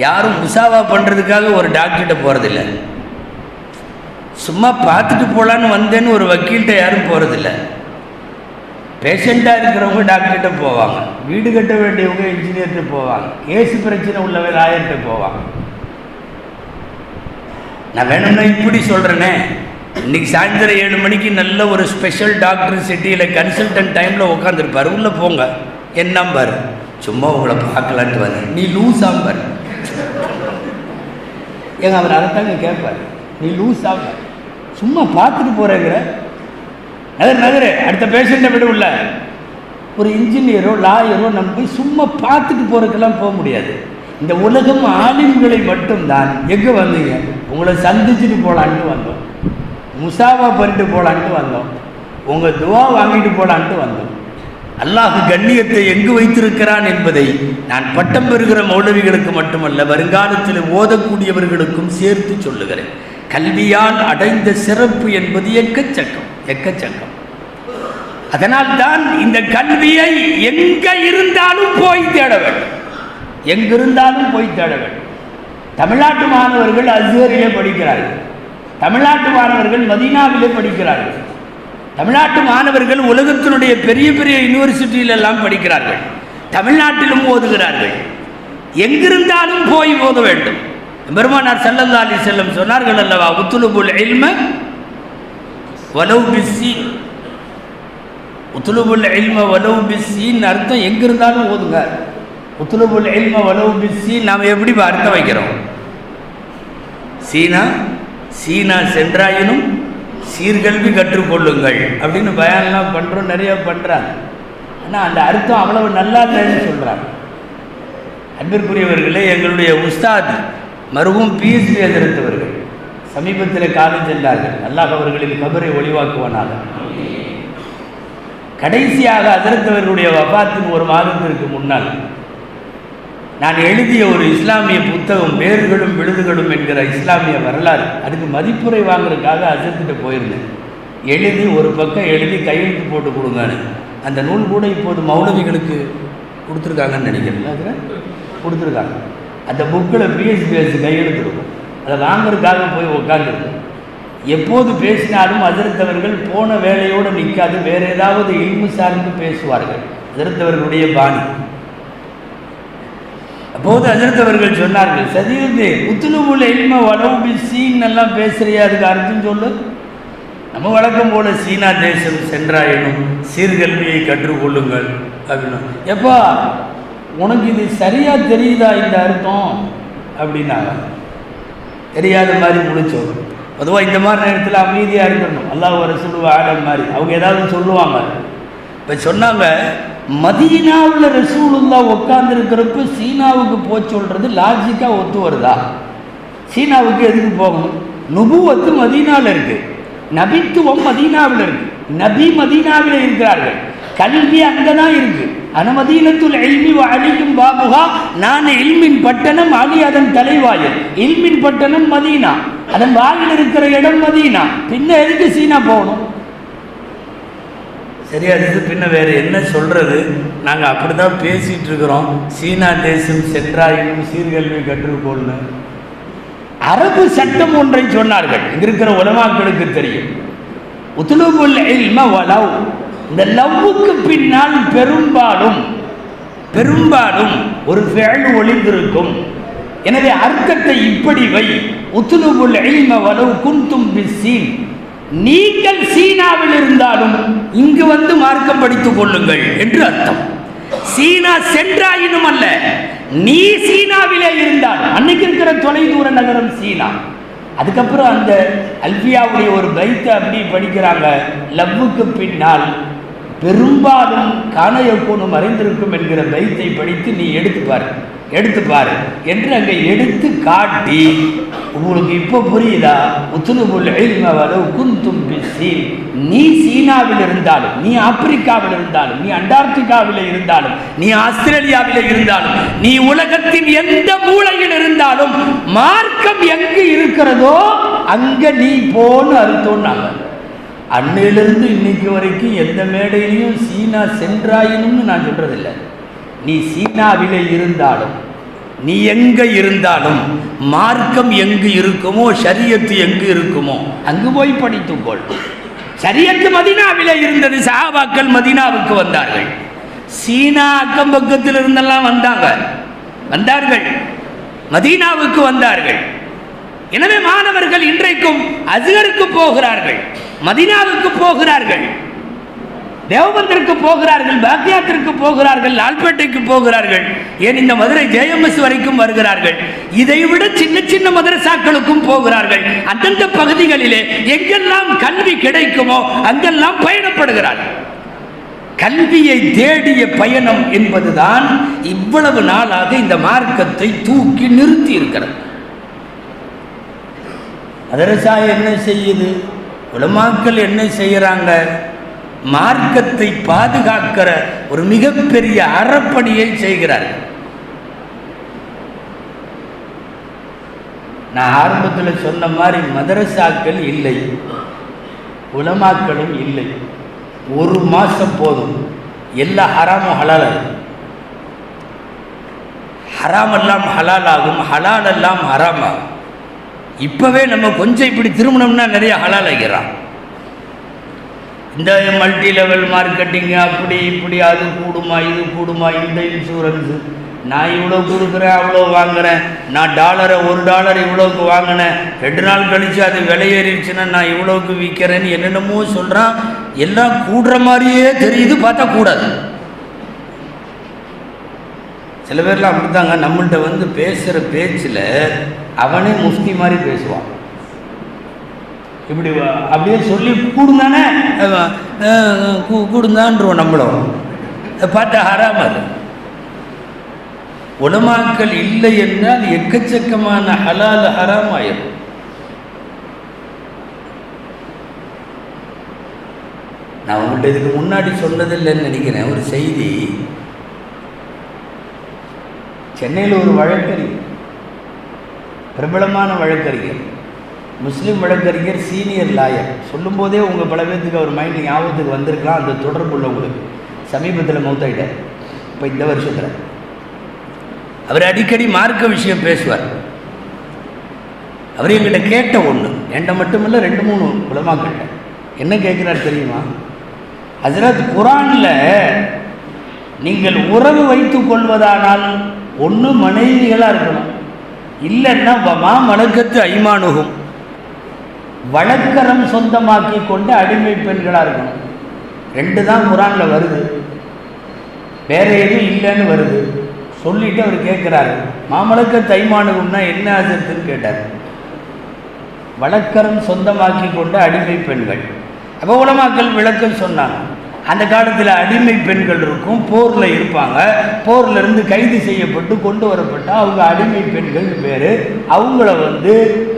யாரும் முசாவா பண்ணுறதுக்காக ஒரு டாக்டர்கிட்ட போகிறதில்ல. சும்மா பார்த்துட்டு போகலான்னு வந்தேன்னு ஒரு வக்கீல்கிட்ட யாரும் போகிறதில்ல. பேஷண்ட்டாக இருக்கிறவங்க டாக்டர்கிட்ட போவாங்க, வீடு கட்ட வேண்டியவங்க இன்ஜினியர்கிட்ட போவாங்க, கேஸு பிரச்சனை உள்ளவங்க லாயர்கிட்ட போவாங்க. நான் வேணும்னா இப்படி சொல்கிறேனே, இன்றைக்கி சாயந்தரம் 7 மணிக்கு நல்ல ஒரு ஸ்பெஷல் டாக்டர் சிட்டியில் கன்சல்டன்ட் டைமில் உட்காந்துருப்பார். உள்ளே போங்க, என் நம்பர், சும்மா உங்களை பார்க்கலான்ட்டு வந்தேன், நீ லூஸ் ஆம்பார். ஏங்க அவர் அதைத்தாங்க கேட்பார், நீ லூஸ் ஆம்பார், சும்மா பார்த்துட்டு போகிறேங்கிற நகரு அடுத்த பேஷண்ட்டை விட உள்ள ஒரு இன்ஜினியரோ லாயரோ நம்ம போய் சும்மா பார்த்துட்டு போகிறதுக்கெல்லாம் போக முடியாது. இந்த உலகம் ஆலிம்களை மட்டும்தான். எங்கே வந்தீங்க? உங்களை சந்திச்சுட்டு போகலான்ட்டு வந்தோம், முசாவா பண்ணிட்டு போகலான்ட்டு வந்தோம், உங்கள் துவா வாங்கிட்டு போகலான்ட்டு வந்தோம். அல்லாஹ் கண்ணியத்தை எங்கு வைத்திருக்கிறான் என்பதை நான் பட்டம் பெறுகிற மௌலவிகளுக்கு மட்டுமல்ல, வருங்காலத்தில் ஓதக்கூடியவர்களுக்கும் சேர்த்து சொல்லுகிறேன். கல்வியால் அடைந்த சிறப்பு என்பது எக்கச்சக்கம் எக்கச்சக்கம். அதனால் தான் இந்த கல்வியை எங்க இருந்தாலும் போய் தேட வேண்டும், எங்கிருந்தாலும் போய் தேட வேண்டும். தமிழ்நாட்டு மாணவர்கள் அஸ்ஹரிலே படிக்கிறார்கள், தமிழ்நாட்டு மாணவர்கள் மதீனாவிலே படிக்கிறார்கள், தமிழ்நாட்டு மாணவர்கள் உலகத்தினுடைய பெரிய பெரிய யூனிவர்சிட்டியிலெல்லாம் படிக்கிறார்கள், தமிழ்நாட்டிலும் ஓதுகிறார்கள். எங்கிருந்தாலும் போய் ஓத வேண்டும். பெருமானார் ஸல்லல்லாஹு அலைஹி வஸல்லம் சொன்னார்கள் அல்லவா, உத்லுபுல் இல்ம வலவ் பிஸ்ஸீன். உத்லுபுல் இல்ம வலவ் பிஸ்ஸீன் அர்த்தம் எங்க இருந்தாலும் ஓதுங்க. உத்லுபுல் இல்ம வலவ் பிஸ்ஸீன் நாம் எப்படி அர்த்தம் வைக்கிறோம்? சீனா சென்றாயினும் சீர்கல்வி கற்றுக்கொள்ளுங்கள் அப்படின்னு பயானெலாம் பண்ணுறோம், நிறைய பண்ணுறாங்க. ஆனால் அந்த அர்த்தம் அவ்வளவு நல்லா இல்லைன்னு சொல்கிறாங்க. அன்பிற்குரியவர்களே, எங்களுடைய உஸ்தாத் மருகும் PhD எதிர்த்தவர்கள் சமீபத்தில் காலம் சென்றார்கள். அல்லாஹ் அவர்களின் கபரை ஒளிவாக்குவானாக. கடைசியாக அதிர்த்தவர்களுடைய வஃபாத்தின் ஒரு மாதத்திற்கு முன்னால் நான் எழுதிய ஒரு இஸ்லாமிய புத்தகம் வேர்களும் விழுதுகளும் என்கிற இஸ்லாமிய வரலாறு, அதுக்கு மதிப்புரை வாங்குறதுக்காக அசத்துட்டு போயிருந்தேன். எழுதி ஒரு பக்கம் எழுதி கையெழுத்து போட்டு கொடுங்கன்னு. அந்த நூல் கூட இப்போது மௌலவிகளுக்கு கொடுத்துருக்காங்கன்னு நினைக்கிறேன். அதில் கொடுத்துருக்காங்க. அந்த புக்கில் PhD கையெழுத்து இருக்கும். அதை வாங்குறதுக்காக போய் உட்காந்துருக்கும். எப்போது பேசினாலும் அதிர்த்தவர்கள் போன வேலையோடு நிற்காது, வேறு ஏதாவது இல்மு சார்ந்து பேசுவார்கள். அதிர்த்தவர்களுடைய பாணி. அப்போது அதிர்த்தவர்கள் சொன்னார்கள், சதீர்தே உத்லுபுல் இல்ம வலவ் பிஸ்ஸீன் எல்லாம் பேசுறியா, அதுக்கு அர்த்தம் சொல்லு. நம்ம வழக்கம் போல சீனா தேசம் சென்றாயினும் சீர்கல்வியை கற்றுக்கொள்ளுங்கள் அப்படின்னா, எப்பா உனக்கு இது சரியா தெரியுதா இந்த அர்த்தம் அப்படின்னாங்க. தெரியாத மாதிரி முடிச்சோம். பொதுவாக இந்த மாதிரி நேரத்தில் அமைதியாக இருக்கணும். அல்லாஹ் ரசூலுல்லாஹி ஆலம் மாதிரி அவங்க ஏதாவது சொல்லுவாங்க. இப்போ சொன்னாங்க, மதீனாவில் ரசூலுல்லாஹ் உட்காந்துருக்கிறப்ப சீனாவுக்கு போய் சொல்கிறது லாஜிக்காக ஒத்து வருதா? சீனாவுக்கு எதுக்கு போகணும்? நுபுவத்து மதீனாவில் இருக்குது, நபித்துவம் மதீனாவில் இருக்குது, நபி மதீனாவில் இருக்கிறார்கள், கல்வி அங்கே தான் இருக்குது. அனமதீனத்துல் இல்மி வ அலியும் பாபுகா, நான் இல்மின் பட்டணம், அலி அதன் தலைவாயில். இல்மின் பட்டணம் மதீனா, அதன் வாயில் இருக்கிற இடம் மதீனா. பின்ன எதுக்கு சீனா போகணும்? சரி, அதுக்கு பின்ன வேறு என்ன சொல்கிறது? நாங்கள் அப்படி தான் பேசிகிட்டு இருக்கிறோம். சீனா தேசம் சென்றாயினும் சீர்கல்வி கற்றுக்கொள்ளு. அரபு சட்டம் ஒன்றை சொன்னார்கள். இங்கே இருக்கிற உலமாக்களுக்கு தெரியும். உத்லுபுல் இல்ம வலவ், இந்த லவ்வுக்கு பின்னால் பெரும்பாலும் ஒரு ஃபெயல் ஒளிந்திருக்கும். எனவே அர்த்தத்தை இப்படி வை, உத்லுபுல் இல்ம வலவ் குன்தும் பிஸ்ஸீன், நீங்கள் சீனாவில் இருந்தாலும் இங்கு வந்து மார்க்கம் படித்துக் கொள்ளுங்கள் என்று அர்த்தம். சீனா சென்றாயினும் அல்ல, நீ சீனாவிலே இருந்தால். அன்னைக்கு இருக்கிற தொலைதூர நகரம் சீனா. அதுக்கப்புறம் அந்த அல்பியாவுடைய ஒரு பைத்தை அப்படி படிக்கிறாங்க, லவ்வுக்கு பின்னால் பெரும்பாலும் காணையக்கூனும் மறைந்திருக்கும் என்கிற பைத்தை படித்து நீ எடுத்துப்பாரு என்று அங்கே எடுத்து காட்டி, உங்களுக்கு இப்போ புரியுதா? உத்லுபுல் இல்ம வலவ் குன்தும் பிஸ்ஸீன், நீ சீனாவில் இருந்தாலும், நீ ஆப்பிரிக்காவில் இருந்தாலும், நீ அண்டார்டிகாவில் இருந்தாலும், நீ ஆஸ்திரேலியாவில் இருந்தாலும், நீ உலகத்தின் எந்த மூலையில் இருந்தாலும் மார்க்கம் எங்கு இருக்கிறதோ அங்க நீ போன்னு அர்த்தம்னாங்க. அன்னையிலிருந்து இன்னைக்கு வரைக்கும் எந்த மேடையிலையும் சீனா சென்றாயினும்னு நான் சொல்றதில்லை. நீ சீனாவிலே இருந்தாலும், நீ எங்க இருந்தாலும் மார்க்கம் எங்கு இருக்குமோ, ஷரியத்து எங்கு இருக்குமோ அங்கு போய் படித்துக்கொள். ஷரியத்து மதீனாவிலே இருந்தது. சஹாபாக்கள் மதீனாவுக்கு வந்தார்கள். சீனா அக்கம் பக்கத்தில் இருந்தெல்லாம் வந்தார்கள், மதீனாவுக்கு வந்தார்கள். எனவே மாணவர்கள் இன்றைக்கும் அஸ்ஹருக்கு போகிறார்கள், மதீனாவுக்கு போகிறார்கள், தேவபந்திற்கு போகிறார்கள், பாக்கியாத்திற்கு போகிறார்கள், லால்பேட்டைக்கு போகிறார்கள், ஏன் இந்த மதுரை JMS வரைக்கும் வருகிறார்கள். இதைவிட சின்ன சின்ன மதரசாக்களுக்கும் போகிறார்கள். அந்தந்த பகுதிகளிலே எங்கெல்லாம் கல்வி கிடைக்குமோ அங்கெல்லாம் பயணப்படுகிறார்கள். கல்வியை தேடிய பயணம் என்பதுதான் இவ்வளவு நாளாக இந்த மார்க்கத்தை தூக்கி நிறுத்தி இருக்கிறது. மதரசா என்ன செய்யுது? உலமாக்கள் என்ன செய்யறாங்க? மார்க்கத்தை பாதுகாக்கிற ஒரு மிகப்பெரிய அறப்பணியை செய்கிறார்கள். நான் ஆரம்பத்தில் சொன்ன மாதிரி மதரசாக்கள் இல்லை, உலமாக்களும் இல்லை. ஒரு மாசம் போதும், எல்லா ஹராமும் ஹலால் ஆகும், ஹராம் எல்லாம் ஹலால் ஆகும், ஹலால் எல்லாம் ஹராம் ஆகும். இப்பவே நம்ம கொஞ்சம் இப்படி திருமணம்னா நிறைய ஹலால் ஆகிறான். இந்த மல்டி லெவல் மார்க்கெட்டிங் அப்படி இப்படி, அது கூடுமா இது கூடுமா, இந்த இன்சூரன்ஸு நான் இவ்வளோ கொடுக்குறேன் அவ்வளோ வாங்குறேன், நான் டாலரை $1 இவ்வளோக்கு வாங்கினேன், 2 நாள் கழித்து அது விலையேறிடுச்சுன்னா நான் இவ்வளோக்கு விற்கிறேன்னு என்னென்னமோ சொல்கிறான். எல்லாம் கூடுற மாதிரியே தெரியுது, பார்த்தா கூடாது. சில பேர்லாம் அப்படித்தாங்க. நம்மள்கிட்ட வந்து பேசுகிற பேச்சில் அவனே முஃப்தி மாதிரி பேசுவான். இப்படி அப்படியே சொல்லி கூடுந்தானே கூடுந்தான்றோம். நம்மளும் பார்த்தா ஹராம். அது உலமாக்கள் இல்லை என்றால் எக்கச்சக்கமான ஹலால் ஹராம் ஆயிரும். நான் உங்கள்கிட்ட இதுக்கு முன்னாடி சொன்னதில்லைன்னு நினைக்கிறேன். ஒரு செய்தி, சென்னையில் ஒரு வழக்கறிஞர், பிரபலமான வழக்கறிஞர், முஸ்லீம் வழக்கறிஞர், சீனியர் லாயர். சொல்லும்போதே உங்கள் பல பேர்த்துக்கு அவர் மைண்டு ஞாபகத்துக்கு வந்திருக்கலாம். அந்த தொடர்பு உள்ளவங்களுக்கு சமீபத்தில் மௌத்தாயிட்டார். இப்போ இந்த வருஷத்தில் அவர் அடிக்கடி மார்க்க விஷயம் பேசுவார். அவர் எங்கிட்ட கேட்ட ஒன்று, என்கிட்ட மட்டுமில்லை 2-3 உலமாக்கிட்ட என்ன கேட்குறாரு தெரியுமா? ஹஜ்ரத், குரானில் நீங்கள் உறவு வைத்துக் கொள்வதானால் ஒன்று மனைவிகளாக இருக்கணும், இல்லைன்னா வமா மலக்கத்து ஐமானுகும், வழக்கரம் சொந்தமாக்கி கொண்டு அடிமை பெண்களாக இருக்கணும். 2 தான் குரானில் வருது, வேற எதுவும் இல்லைன்னு வருது. சொல்லிட்டு அவர் கேட்குறாரு, மாமலக்கத்து ஐமானுகும்னா என்ன ஆசத்துன்னு கேட்டார். வழக்கரம் சொந்தமாக்கி கொண்டு அடிமை பெண்கள். அப்போ உலமாக்கள் விளக்கம் சொன்னாங்க. அந்த காலத்தில் அடிமை பெண்கள் இருக்கும், போரில் இருப்பாங்க, போர்லேருந்து கைது செய்யப்பட்டு கொண்டு வரப்பட்டால் அவங்க அடிமை பெண்கள் பேர். அவங்கள வந்து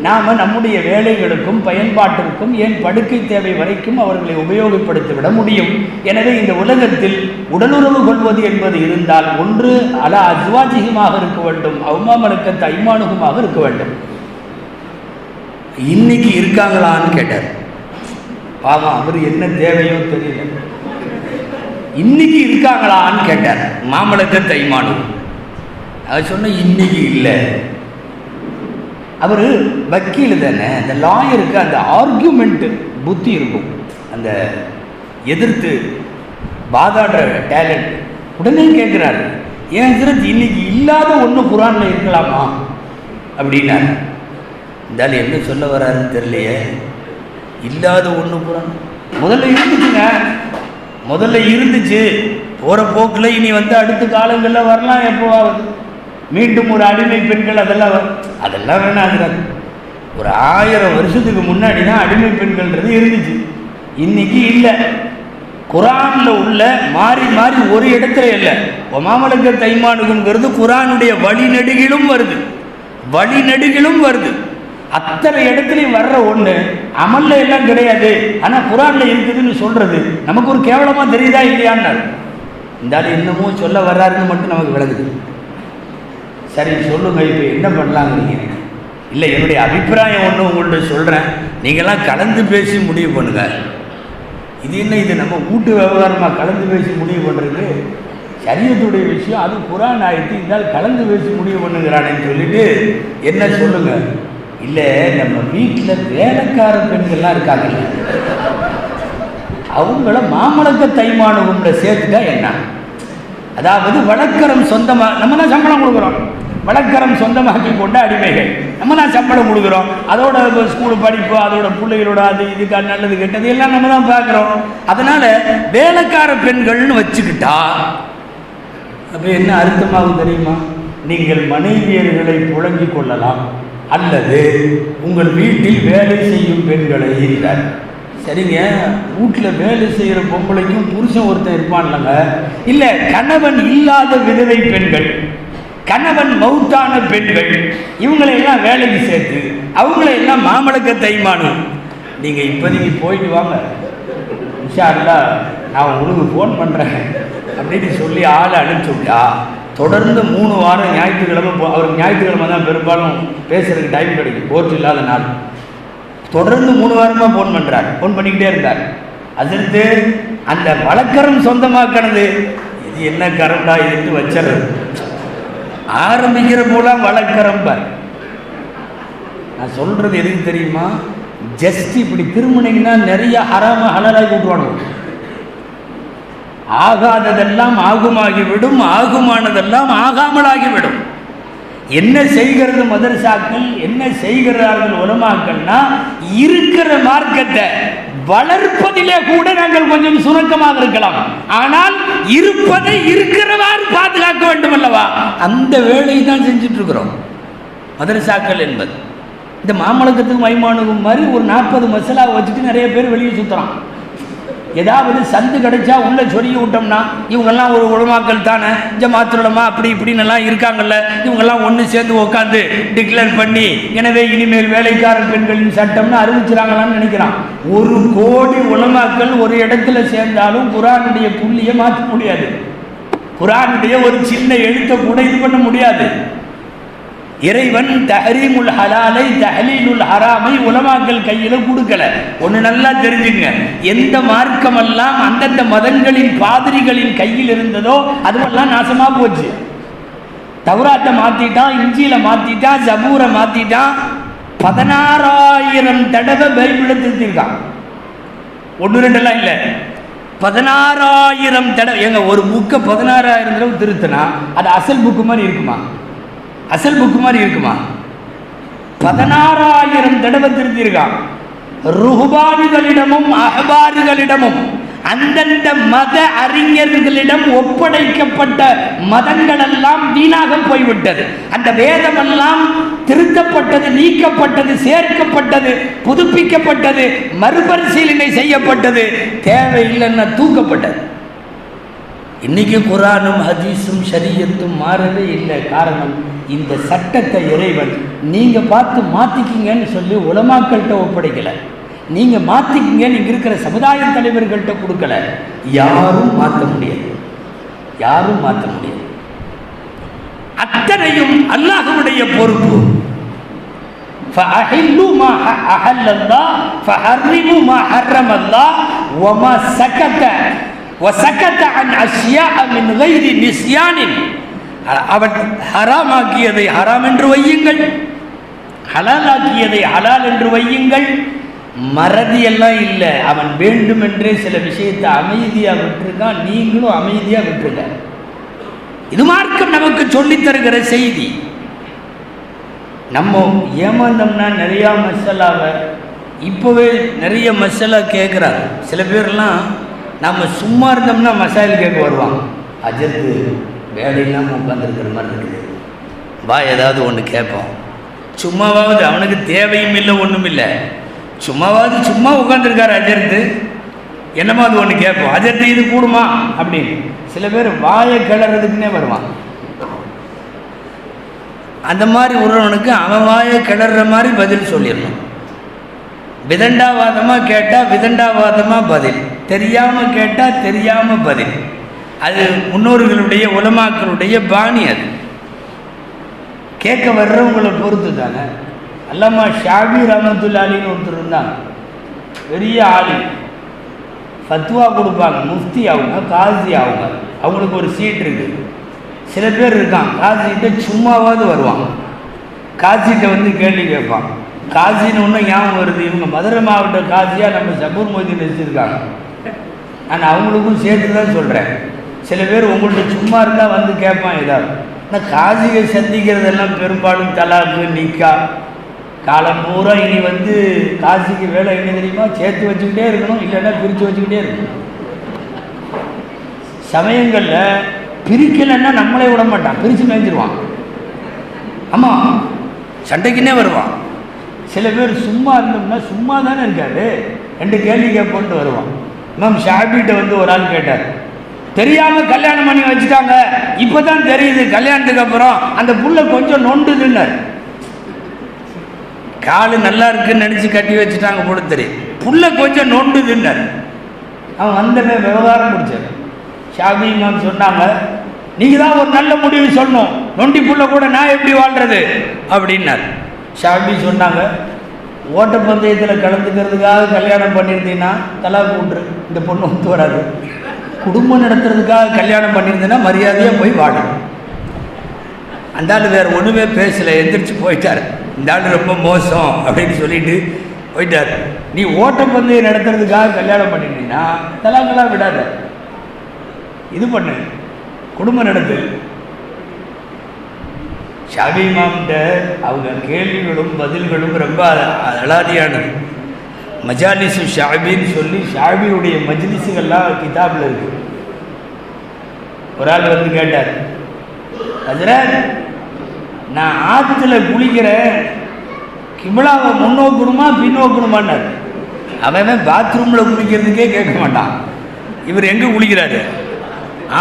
நாம் நம்முடைய வேலைகளுக்கும் பயன்பாட்டிற்கும் ஏன் படுக்கை தேவை வரைக்கும் அவர்களை உபயோகப்படுத்திவிட முடியும். எனவே இந்த உலகத்தில் உடலுறவு கொள்வது என்பது இருந்தால் ஒன்று அலா அஸ்வாஜிகமாக இருக்க வேண்டும், அவுமாமலுக்கத்து ஐமானுகமாக இருக்க வேண்டும். இன்னைக்கு இருக்காங்களான்னு கேட்டார். பாவம், அவர் என்ன தேவையோ தெரியல. இன்னைக்கு இருக்காங்களான்னு கேட்டார். மாமலக்க தைமானும் அவர் சொன்ன இன்னைக்கு இல்லை. அவர் வக்கீல் தானே, அந்த லாயருக்கு அந்த ஆர்கியூமெண்ட் புத்தி இருக்கும், அந்த எதிர்த்து வாதாடுற டேலண்ட். உடனே கேட்குறாரு, ஏன் ஹஜ்ரத் இன்னைக்கு இல்லாத ஒன்று குரானில் இருக்கலாமா அப்படின்னாரு. இருந்தாலும் என்ன சொல்ல வர்றாருன்னு தெரியலையே. இல்லாத ஒன்று குரான் முதல்ல இருந்துச்சுங்க, முதல்ல இருந்துச்சு. போகிற போக்கில் இனி வந்து அடுத்த காலங்களில் வரலாம். எப்போவாவது மீண்டும் ஒரு அடிமை பெண்கள் அதெல்லாம் வேணாம். ஒரு 1000 வருஷத்துக்கு முன்னாடி தான் அடிமை பெண்கள்ன்றது இருந்துச்சு, இன்னைக்கு இல்லை. குரானில் உள்ள மாறி மாறி ஒரு இடத்துல இல்லை. மாமலக்க தைமானுங்கிறது குரானுடைய வழிநெடுகிலும் வருது, வழிநெடுகிலும் வருது. அத்தனை இடத்துலையும் வர்ற ஒன்று அமல்ல எல்லாம் கிடையாது, ஆனால் குரானில் இருக்குதுன்னு சொல்றது நமக்கு ஒரு கேவலமாக தெரியுதா இல்லையான்னு இருந்தாலும் இன்னமும் சொல்ல வர்றாருன்னு மட்டும் நமக்கு விளங்குது. சரி சொல்லுங்க, இப்போ என்ன பண்ணலாங்கிறீங்க? இல்லை, என்னுடைய அபிப்பிராயம் ஒன்று உங்கள்கிட்ட சொல்கிறேன், நீங்கள்லாம் கலந்து பேசி முடிவு பண்ணுங்க. இது என்ன, இது நம்ம வீட்டு விவகாரமாக கலந்து பேசி முடிவு பண்ணுறது? சரியத்துடைய விஷயம், அது குரான் ஆயிடுச்சு, இருந்தாலும் கலந்து பேசி முடிவு பண்ணுங்கிறானேன்னு சொல்லிட்டு என்ன சொல்லுங்க. இல்லை, நம்ம வீட்டில் வேலைக்கார பெண்கள்லாம் இருக்காங்கல்ல, அவங்கள மாமலக்க தைமானுகும்ல சேர்த்துட்டா என்ன? அதாவது வழக்கரம் சொந்தமாக நம்ம தான் சம்பளம் கொடுக்குறோம், வழக்கரம் சொந்தமாக்கி கொண்ட அடிமைகள் நம்ம தான் சம்பளம் கொடுக்குறோம். அதோட ஸ்கூலு படிப்பு, அதோட பிள்ளைகளோட அது இதுக்கு நல்லது கெட்டது எல்லாம் நம்ம தான் பார்க்குறோம். அதனால் வேலைக்கார பெண்கள்னு வச்சுக்கிட்டா அப்போ என்ன அர்த்தமாகும் தெரியுமா? நீங்கள் மனைவியர்களை புழங்கிக் கொள்ளலாம், அல்லது உங்கள் வீட்டில் வேலை செய்யும் பெண்களை இருக்கிறார். சரிங்க, வீட்டில் வேலை செய்கிற பொம்பளைக்கும் புருஷன் ஒருத்தன் இருப்பான்லங்க. இல்லை, கணவன் இல்லாத விதவை பெண்கள், கணவன் மௌத்தான பெண்கள், இவங்களையெல்லாம் வேலைக்கு சேர்த்து அவங்களையெல்லாம் மாமலக்க தைமானும். நீங்கள் இப்போதைக்கு போயிட்டு வாங்க, இன்ஷா அல்லாஹ் நான் உங்களுக்கு ஃபோன் பண்ணுறேன் அப்படின்னு சொல்லி ஆளை அனுப்பிச்சுட்டா தொடர்ந்து 3 வாரம் ஞாயிற்றுக்கிழமை அவருக்கு ஞாயிற்றுக்கிழமை தான் பெரும்பாலும் பேசுறதுக்கு டைம் கிடைக்கும், கோர்ட் இல்லாத நாள். தொடர்ந்து 3 வாரமாக ஃபோன் பண்ணுறார், ஃபோன் பண்ணிக்கிட்டே இருந்தார். அதற்கு அந்த வழக்கரம் சொந்தமாக்கினது இது என்ன கரண்டா இதுட்டு வச்சிடறது. ஆரம்பிக்கிற போலாம் வழக்கரம் பார். நான் சொல்றது எதுக்கு தெரியுமா? ஜஸ்ட் இப்படி திருமணிங்கன்னா நிறைய ஹராம ஹலராகி விட்டுருவானு. ஆகாததெல்லாம் ஆகுமாகிவிடும், ஆகுமானதெல்லாம் ஆகாமலாகிவிடும். என்ன செய்கிறது மதரசாக்கள், என்ன செய்கிறார்கள் உலமாக்கள்னா, இருக்கிற மார்க்கத்தை வளர்ப்பதிலே கூட நாங்கள் கொஞ்சம் சுணக்கமாக இருக்கலாம், ஆனால் இருப்பதை இருக்கிறவாறு பாதுகாக்க வேண்டும் அல்லவா, அந்த வேலையை தான் செஞ்சுட்டு இருக்கிறோம் மதரசாக்கள் என்பது. இந்த மாமலக்கத்துக்கும் மைமானுக்கும் மாதிரி ஒரு 40 மசாலாவை வச்சுட்டு நிறைய பேர் வெளியே சுற்றுறான். ஏதாவது சந்து கிடைச்சா உள்ள சொல்லி விட்டோம்னா, இவங்கெல்லாம் ஒரு உலமாக்கள் தானே, ஜமாத்துலமா அப்படி இப்படின்னெல்லாம் இருக்காங்கல்ல, இவங்கெல்லாம் ஒன்று சேர்ந்து உட்காந்து டிக்ளேர் பண்ணி, எனவே இனிமேல் வேலைக்கார பெண்களின் சட்டம்னு அறிவிச்சுறாங்களான்னு நினைக்கிறான். 1 கோடி உலமாக்கள் ஒரு இடத்துல சேர்ந்தாலும் குர்ஆனுடைய புள்ளியை மாற்ற முடியாது, குர்ஆனுடைய ஒரு சின்ன எழுத்தை கூட இது பண்ண முடியாது. இறைவன் தஹரீமுல் ஹலாலை தஹலீலுல் ஹராமை உலமாக்கள் கையில் கொடுக்கல. ஒன்று நல்லா தெரிஞ்சுங்க, எந்த மார்க்கமெல்லாம் அந்தந்த மதங்களின் பாதிரிகளின் கையில் இருந்ததோ அதுவெல்லாம் நாசமாக போச்சு. தௌராத்தை மாற்றிட்டான், இஞ்சியில மாற்றிட்டான், ஜபூரை மாற்றிட்டான். 16,000 தடவை பைபிளை திருத்திருக்கான். 1-2 இல்லை, 16,000 தடவை. எங்க ஒரு புக்கை 16,000 தடவை திருத்தினா அது அசல் புக்கு மாதிரி இருக்குமா? அசல் புக்கு மாதிரி இருக்குமா? 16,000 தடவை திருத்திருக்கான். ருஹ்பான்களிடமும் அஹ்பார்களிடமும் அந்தந்த மத அறிஞர்களிடம் ஒப்படைக்கப்பட்ட மதங்களெல்லாம் வீணாக போய்விட்டது. அந்த வேதமெல்லாம் திருத்தப்பட்டது, நீக்கப்பட்டது, சேர்க்கப்பட்டது, புதுப்பிக்கப்பட்டது, மறுபரிசீலனை செய்யப்பட்டது, தேவையில்லைன்னா தூக்கப்பட்டது. இன்னைக்கு குர்ஆனும் ஹதீஸும் ஷரியத்தும் மாறவே இல்லை. காரணம், இந்த சட்டத்தை இறைவன் நீங்க பார்த்து மாத்திக்கிங்கன்னு சொல்லி உலமாக்கள்கிட்ட ஒப்படைக்கல, நீங்க மாத்திக்கிங்கன்னு இங்க இருக்கிற சமுதாய தலைவர்கள்ட்ட கொடுக்கல. யாரும் மாற்ற முடியாது, யாரும் மாற்ற முடியாது. அத்தனையும் அல்லாஹ்வுடைய பொறுப்பு. فَأَحِلُّوا مَا أَحَلَّ اللَّهُ فَحَرِّمُوا مَا حَرَّمَ اللَّهُ وَمَا سَكَتَ وَسَكَتَ عَنْ أَشْيَاءَ مِنْ غَيْرِ نِسْيَانٍ. அவன் ஹராமாக்கியதை ஹராம் என்று வையுங்கள், ஹலாலாக்கியதை ஹலால் என்று வையுங்கள். மறதியெல்லாம் இல்லை, அவன் வேண்டுமென்றே சில விஷயத்தை அமைதியாக விட்டுருக்கான், நீங்களும் அமைதியாக விட்டுருங்க. இது மார்க்கம் நமக்கு சொல்லித் தருகிற செய்தி. நம்ம ஏமாந்தோம்னா நிறையா மசாலாவை இப்போவே நிறைய மசாலா கேட்குறாங்க. சில பேர்லாம் நம்ம சும்மா இருந்தோம்னா மசாயில் கேட்க வருவாங்க. அஜர்த்து வேலையில்லாமல் உட்காந்துருக்கிற மாதிரி இருக்குது, வா ஏதாவது ஒன்று கேட்போம். சும்மாவாவது அவனுக்கு தேவையும் இல்லை ஒன்றும் இல்லை, சும்மாவாவது சும்மா உட்காந்துருக்காரு அஜர்த்து, என்னமாவது ஒன்று கேட்போம். அஜர்த்து இது கூடுமா அப்படின்னு சில பேர் வாயை கிளறதுக்குன்னே வருவான். அந்த மாதிரி உறவனுக்கு அவன் வாயை கிளற மாதிரி பதில் சொல்லிடணும். விதண்டாவாதமாக கேட்டால் விதண்டாவாதமாக பதில், தெரியாமல் கேட்டால் தெரியாமல் பதில். அது முன்னோர்களுடைய உலமாக்களுடைய பாணி. அது கேட்க வர்றவங்களை பொறுத்து தானே. அல்லாமா ஷாபி ரஹ்மத்துல்லாஹின்னு ஒருத்தர் இருந்தாங்க, பெரிய ஆளி, ஃபத்வா கொடுப்பாங்க, முஃப்தி அவங்க, காசி அவங்க, அவங்களுக்கு ஒரு சீட் இருக்குது. சில பேர் இருக்கான் காசிகிட்ட சும்மாவாவது வருவாங்க, காசிகிட்ட வந்து கேள்வி கேட்பான். காசின்னு ஒன்று ஞாபகம் வருது, இவங்க மதுரை மாவட்ட காசியாக நம்ம சபூர் மொய்தீன் வச்சுருக்காங்க. நான் அவங்களுக்கும் சேர்த்து தான் சொல்கிறேன். சில பேர் உங்கள்கிட்ட சும்மா இருந்தால் வந்து கேட்பான் ஏதாவது. ஆனால் காசியை சந்திக்கிறதெல்லாம் பெரும்பாலும் தலாக்கு நிக்கா காலம் பூரா. இனி வந்து காசிக்கு வேலை என்ன தெரியுமா, சேர்த்து வச்சுக்கிட்டே இருக்கணும், இல்லைன்னா பிரித்து வச்சுக்கிட்டே இருக்கணும். சமயங்களில் பிரிக்கலைன்னா நம்மளே விட மாட்டான், பிரித்து மேய்ஞ்சிருவான். ஆமாம், சண்டைக்குன்னே வருவான். சில பேர் சும்மா இருந்தோம்னா சும்மா தானே இருக்காரு, 2 கேள்வி கேட்போன்ட்டு வருவான். இமாம் ஷாபிகிட்ட வந்து ஒரு ஆள் கேட்டார், தெரியாமல் கல்யாணம் பண்ணி வச்சுட்டாங்க, இப்போ தான் தெரியுது கல்யாணத்துக்கு அப்புறம் அந்த புள்ள கொஞ்சம் நொண்டுதுன்னார். காலு நல்லா இருக்குன்னு நினச்சி கட்டி வச்சுட்டாங்க போல தெரியும், புள்ள கொஞ்சம் நொண்டுதுன்னார். அவன் வந்தமே விவகாரம் முடிச்சார். ஷாபி இமாம் சொன்னாங்க, நீங்கள் தான் ஒரு நல்ல முடிவு சொன்னோம், நொண்டி புள்ள கூட நான் எப்படி வாழ்கிறது அப்படின்னார். ஷாபி சொன்னாங்க, ஓட்டப்பந்தயத்தில் கலந்துக்கிறதுக்காக கல்யாணம் பண்ணியிருந்தீங்கன்னா தலாக்கு விட்டுரு, இந்த பொண்ணு ஒத்து வராது. குடும்பம் நடத்துறதுக்காக கல்யாணம் பண்ணியிருந்தேன்னா மரியாதையாக போய் வாடும். அந்த ஆள் வேறு ஒன்றுமே பேசலை, எந்திரிச்சு போயிட்டார். இந்த ஆள் ரொம்ப மோசம் அப்படின்னு சொல்லிட்டு போயிட்டார். நீ ஓட்டப்பந்தயம் நடத்துறதுக்காக கல்யாணம் பண்ணியிருந்தீங்கன்னா தலாக்கெல்லாம் விடாத, இது பண்ணு, குடும்பம் நடத்து. ஷாஃபி இமாம்கிட்ட அவங்க கேள்விகளும் பதில்களும் ரொம்ப அலாதியானது. மஜாலிசு ஷாபின்னு சொல்லி ஷாபியுடைய மஜ்லிஸுகள்லாம் கிதாபில் இருக்கு. ஒரு ஆள் வந்து கேட்டார், ஹஜ்ரத் நான் ஆற்றுல குளிக்கிறேன், கிபிலாவை முன்னோக்கணுமா பின்னோக்கணுமான்னார். அவன் பாத்ரூமில் குளிக்கிறதுக்கே கேட்க மாட்டான். இவர் எங்கே குளிக்கிறாரு?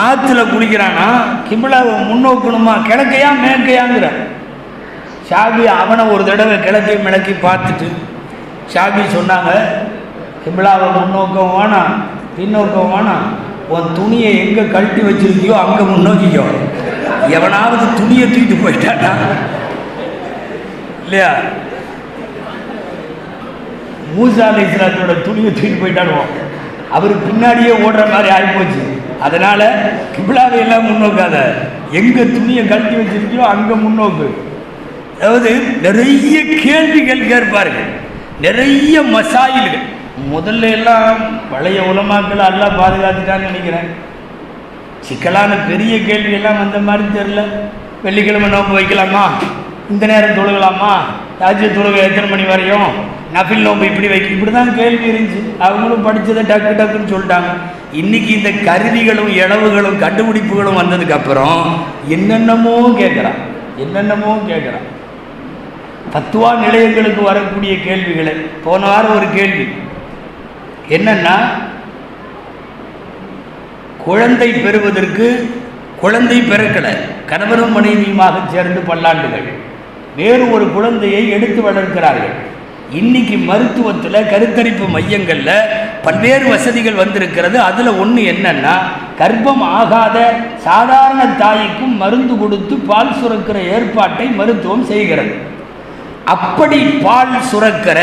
ஆற்றுல குளிக்கிறானா, கிபிலாவை முன்னோக்கணுமா கிழக்கையா மேற்கையாங்கிறார். ஷாபி அவனை ஒரு தடவை கிழக்கை மிளக்கி பார்த்துட்டு ஷாபி சொன்னாங்க, கிபிலாவை முன்னோக்கம் வேணாம் பின்னோக்கம் வேணாம், உன் துணியை எங்கே கழட்டி வச்சிருக்கியோ அங்கே முன்னோக்கிக்கோ. எவனாவது துணியை தூக்கிட்டு போயிட்டானா இல்லையா? மூசா அலைஹிஸ்ஸலாத்தோட துணியை தூக்கிட்டு போயிட்டானுவோம். அவர் பின்னாடியே ஓடுற மாதிரி ஆகிப்போச்சு. அதனால் கிபிலாவை எல்லாம் முன்னோக்காத, எங்கே துணியை கழட்டி வச்சிருக்கியோ அங்கே முன்னோக்கு. அதாவது நிறைய கேள்விகள் கேட்பார்கள், நிறைய மசாயில்கள். முதல்ல எல்லாம் பழைய உலமாக்கள் எல்லாம் பாதுகாத்துட்டான்னு நினைக்கிறேன். சிக்கலான பெரிய கேள்வியெல்லாம் அந்த மாதிரி தெரில. வெள்ளிக்கிழமை நோன்பு வைக்கலாமா, இந்த நேரம் தொழுகலாமா, ராஜ்ய தொழுகை எத்தனை மணி வரையும், நஃபில் நோம்பு இப்படி வைக்க, இப்படி தான் கேள்வி இருந்துச்சு. அவங்களும் படித்ததை டக்கு டக்குன்னு சொல்லிட்டாங்க. இன்றைக்கி இந்த கருவிகளும் இளவுகளும் கண்டுபிடிப்புகளும் வந்ததுக்கப்புறம் என்னென்னமோ கேட்குறான், என்னென்னமோ கேட்குறான். ஃபத்வா நிலையங்களுக்கு வரக்கூடிய கேள்விகளை. போன வாரம் ஒரு கேள்வி என்னன்னா, குழந்தை பெறுவதற்கு குழந்தை பிறக்கலை, கணவனும் மனைவியுமாக சேர்ந்து பல்லாண்டுகள், வேறு ஒரு குழந்தையை எடுத்து வளர்க்கிறார்கள். இன்னைக்கு மருத்துவத்தில் கருத்தரிப்பு மையங்களில் பல்வேறு வசதிகள் வந்திருக்கிறது. அதில் ஒன்று என்னன்னா, கர்ப்பம் ஆகாத சாதாரண தாய்க்கும் மருந்து கொடுத்து பால் சுரக்கிற ஏற்பாட்டை மருத்துவம் செய்கிறது. அப்படி பால் சுரக்கிற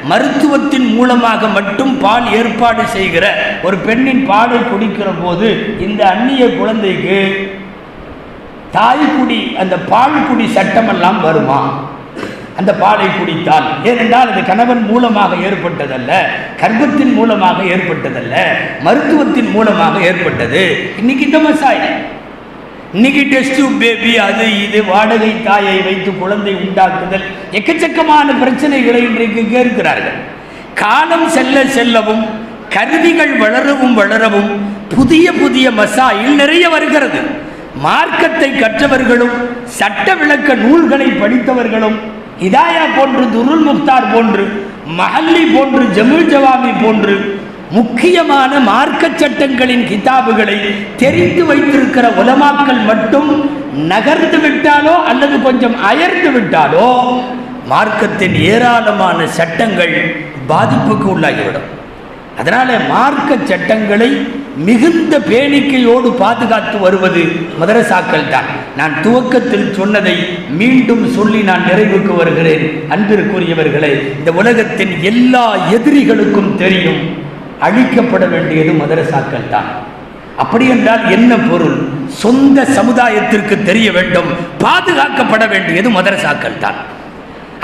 மருத்துவத்தின் மூலமாக மட்டும் பால் ஏற்பாடு செய்கிற ஒரு பெண்ணின் பாலை குடிக்கிற போது இந்த அந்நிய குழந்தைக்கு தாய்க்குடி அந்த பால் குடி சட்டமெல்லாம் வருமா? அந்த பாலை குடித்தால், ஏனென்றால் அது கணவன் மூலமாக ஏற்பட்டதல்ல, கர்ப்பத்தின் மூலமாக ஏற்பட்டதல்ல, மருத்துவத்தின் மூலமாக ஏற்பட்டது. இன்னைக்கு இந்த மசாய், இன்னைக்கு டெஸ்ட் பேபி, அது இது, வாடகை தாயை வைத்து குழந்தை உண்டாக்குதல், எக்கச்சக்கமான பிரச்சனைகளை இன்றைக்கு கேட்கிறார்கள். காலம் செல்ல செல்லவும் கருவிகள் வளரவும் வளரவும் புதிய புதிய மசாயில் நிறைய வருகிறது. மார்க்கத்தை கற்றவர்களும் சட்ட விளக்க நூல்களை படித்தவர்களும் ஹிதாயா போன்று, துருல் முக்தார் போன்று, மஹல்லி போன்று, ஜமுல் ஜவாமி போன்று முக்கியமான மார்க்க சட்டங்களின் கிதாபுகளை தெரிந்து வைத்திருக்கிற உலமாக்கள் மட்டும் நகர்ந்து விட்டாலோ அல்லது கொஞ்சம் அயர்ந்து விட்டாலோ மார்க்கத்தின் ஏராளமான சட்டங்கள் பாதிப்புக்கு உள்ளாகிவிடும். அதனால மார்க்க சட்டங்களை மிகுந்த பேணிக்கையோடு பாதுகாத்து வருவது மதரசாக்கள் தான். நான் துவக்கத்தில் சொன்னதை மீண்டும் சொல்லி நான் நிறைவுக்கு வருகிறேன். அன்பிற்குரியவர்களே, இந்த உலகத்தின் எல்லா எதிரிகளுக்கும் தெரியும், அழிக்கப்பட வேண்டியது மதரசாக்கள் தான். அப்படி என்றால் என்ன பொருள்? சொந்த சமுதாயத்திற்கு தெரிய வேண்டும், பாதுகாக்கப்பட வேண்டியது மதரசாக்கள் தான்.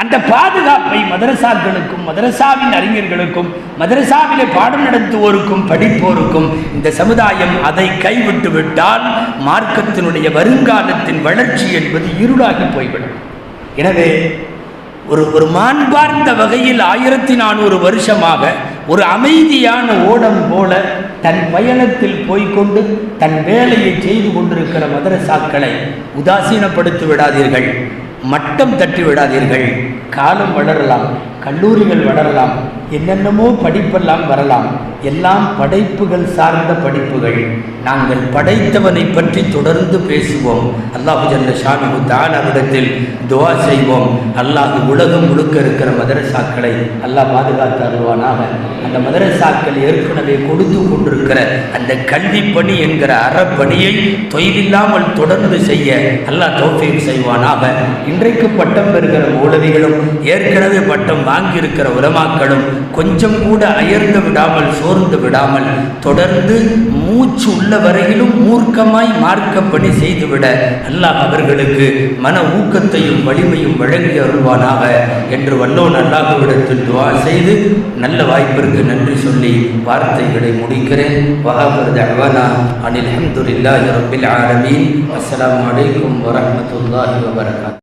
அந்த பாதுகாப்பை மதரசாக்களுக்கும், மதரசாவின் அறிஞர்களுக்கும், மதரசாவிலே பாடம் நடத்துவோருக்கும், படிப்போருக்கும் இந்த சமுதாயம் அதை கைவிட்டு விட்டால் மார்க்கத்தினுடைய வருங்காலத்தின் வளர்ச்சி என்பது இருளாகி போய்விடும். எனவே ஒரு மாண்பார்ந்த வகையில் 1400 வருஷமாக ஒரு அமைதியான ஓடம் போல தன் பயணத்தில் போய்கொண்டு தன் வேலையை செய்து கொண்டிருக்கிற மதரசாக்களை உதாசீனப்படுத்தி விடாதீர்கள், மட்டம் தட்டி விடாதீர்கள். காலம் வளரலாம், கல்லூரிகள் வளரலாம், என்னென்னமோ படிப்பெல்லாம் வரலாம், எல்லாம் படைப்புகள் சார்ந்த படிப்புகள். நாங்கள் படைத்தவனை பற்றி தொடர்ந்து பேசுவோம். அல்லாஹு ஜல்ல ஷானுஹு தஆலாவிடத்தில் துஆ செய்வோம். அல்லாஹ் உலகம் முழுக்க இருக்கிற மதரசாக்களை அல்லாஹ் பாதுகாத்து அருள்வானாக. அந்த மதரசாக்கள் ஏற்கனவே கொடுத்து கொண்டிருக்கிற அந்த கல்வி பணி என்கிற அறப்பணியை தொய்வில்லாமல் தொடர்ந்து செய்ய அல்லாஹ் தௌஃபீக் செய்வானாக. இன்றைக்கு பட்டம் பெறுகிற மௌலவிகளும் ஏற்கனவே பட்டம் வாங்கியிருக்கிற உலமாக்களும் கொஞ்சம் கூட அயர்ந்து விடாமல் சோர்ந்து விடாமல் தொடர்ந்து மூச்சு உள்ள வரையிலும் மூர்க்கமாய் மார்க்கப்பணி செய்துவிட அல்லாஹ் அவர்களுக்கு மன ஊக்கத்தையும் வலிமையும் வழங்கி அருள்வானாக என்று வல்லோன் அல்லாஹ்விடத்தில் துஆ செய்து நல்ல வாய்ப்பிற்கு நன்றி சொல்லி வார்த்தைகளை முடிக்கிறேன். வஆகிரு தஅவானா அனில் ஹம்துலில்லாஹி ரப்பில் ஆலமீன். அஸ்ஸலாமு அலைக்கும் வரஹ்மத்துல்லாஹி வபரகாத்துஹு.